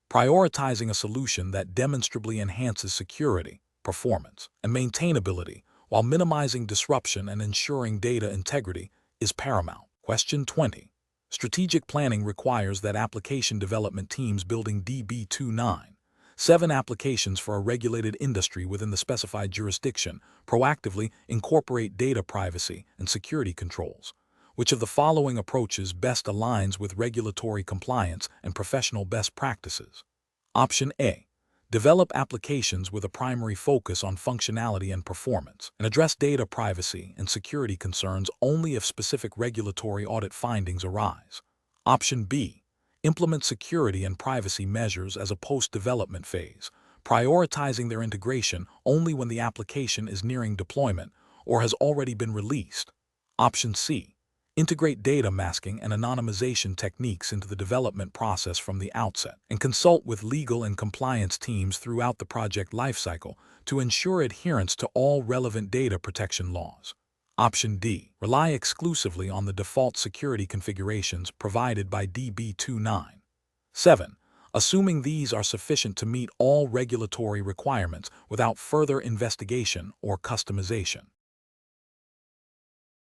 Prioritizing a solution that demonstrably enhances security, performance, and maintainability while minimizing disruption and ensuring data integrity is paramount. Question 20. Strategic planning requires that application development teams building DB2 applications for a regulated industry within the specified jurisdiction proactively incorporate data privacy and security controls. Which of the following approaches best aligns with regulatory compliance and professional best practices? Option A. Develop applications with a primary focus on functionality and performance, and address data privacy and security concerns only if specific regulatory audit findings arise. Option B. Implement security and privacy measures as a post-development phase, prioritizing their integration only when the application is nearing deployment or has already been released. Option C. Integrate data masking and anonymization techniques into the development process from the outset, and consult with legal and compliance teams throughout the project lifecycle to ensure adherence to all relevant data protection laws. Option D. Rely exclusively on the default security configurations provided by DB2 assuming these are sufficient to meet all regulatory requirements without further investigation or customization.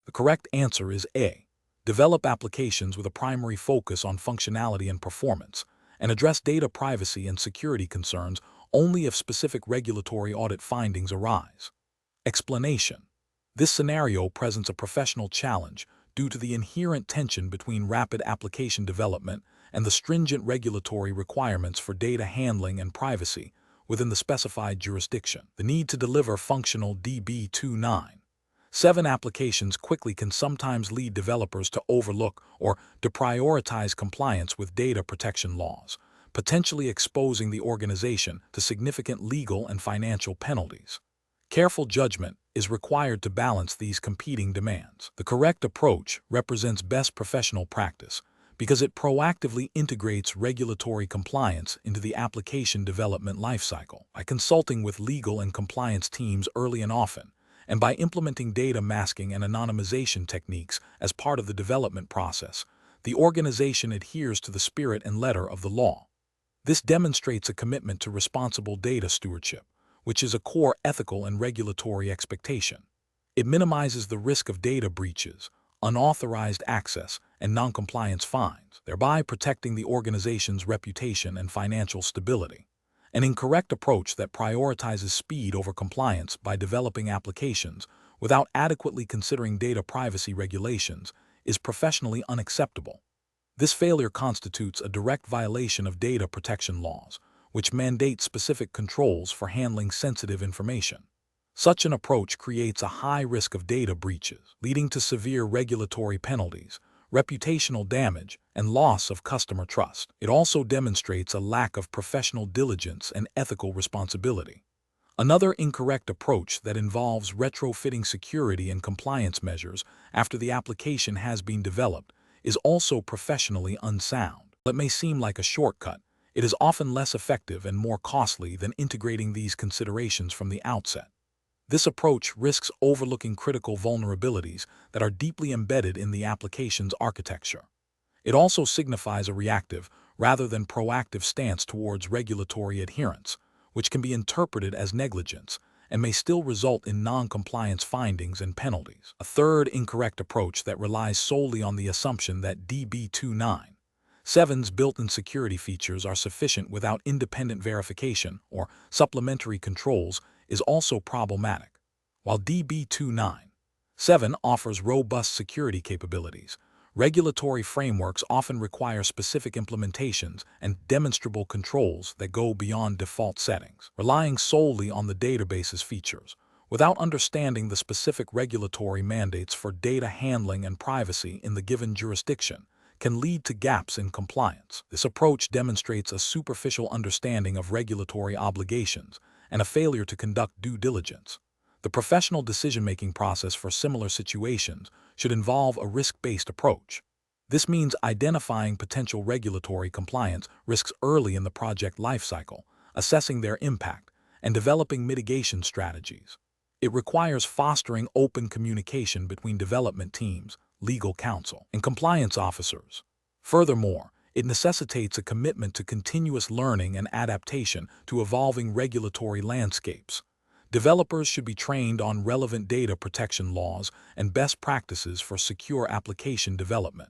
The correct answer is A. Develop applications with a primary focus on functionality and performance, and address data privacy and security concerns only if specific regulatory audit findings arise. Explanation. This scenario presents a professional challenge due to the inherent tension between rapid application development and the stringent regulatory requirements for data handling and privacy within the specified jurisdiction. The need to deliver functional DB2 applications quickly can sometimes lead developers to overlook or deprioritize compliance with data protection laws, potentially exposing the organization to significant legal and financial penalties. Careful judgment is required to balance these competing demands. The correct approach represents best professional practice because it proactively integrates regulatory compliance into the application development lifecycle. By consulting with legal and compliance teams early and often, and by implementing data masking and anonymization techniques as part of the development process, the organization adheres to the spirit and letter of the law. This demonstrates a commitment to responsible data stewardship, which is a core ethical and regulatory expectation. It minimizes the risk of data breaches, unauthorized access, and noncompliance fines, thereby protecting the organization's reputation and financial stability. An incorrect approach that prioritizes speed over compliance by developing applications without adequately considering data privacy regulations is professionally unacceptable. This failure constitutes a direct violation of data protection laws, which mandate specific controls for handling sensitive information. Such an approach creates a high risk of data breaches, leading to severe regulatory penalties, reputational damage, and loss of customer trust. It also demonstrates a lack of professional diligence and ethical responsibility. Another incorrect approach that involves retrofitting security and compliance measures after the application has been developed is also professionally unsound. It may seem like a shortcut. It is often less effective and more costly than integrating these considerations from the outset. This approach risks overlooking critical vulnerabilities that are deeply embedded in the application's architecture. It also signifies a reactive, rather than proactive stance towards regulatory adherence, which can be interpreted as negligence and may still result in non-compliance findings and penalties. A third incorrect approach that relies solely on the assumption that DB2 built-in security features are sufficient without independent verification or supplementary controls is also problematic. While DB2 offers robust security capabilities, Regulatory frameworks often require specific implementations and demonstrable controls that go beyond default settings. Relying solely on the database's features, without understanding the specific regulatory mandates for data handling and privacy in the given jurisdiction, can lead to gaps in compliance. This approach demonstrates a superficial understanding of regulatory obligations and a failure to conduct due diligence. The professional decision-making process for similar situations should involve a risk-based approach. This means identifying potential regulatory compliance risks early in the project lifecycle, assessing their impact, and developing mitigation strategies. It requires fostering open communication between development teams, legal counsel, and compliance officers. Furthermore, it necessitates a commitment to continuous learning and adaptation to evolving regulatory landscapes. Developers should be trained on relevant data protection laws and best practices for secure application development.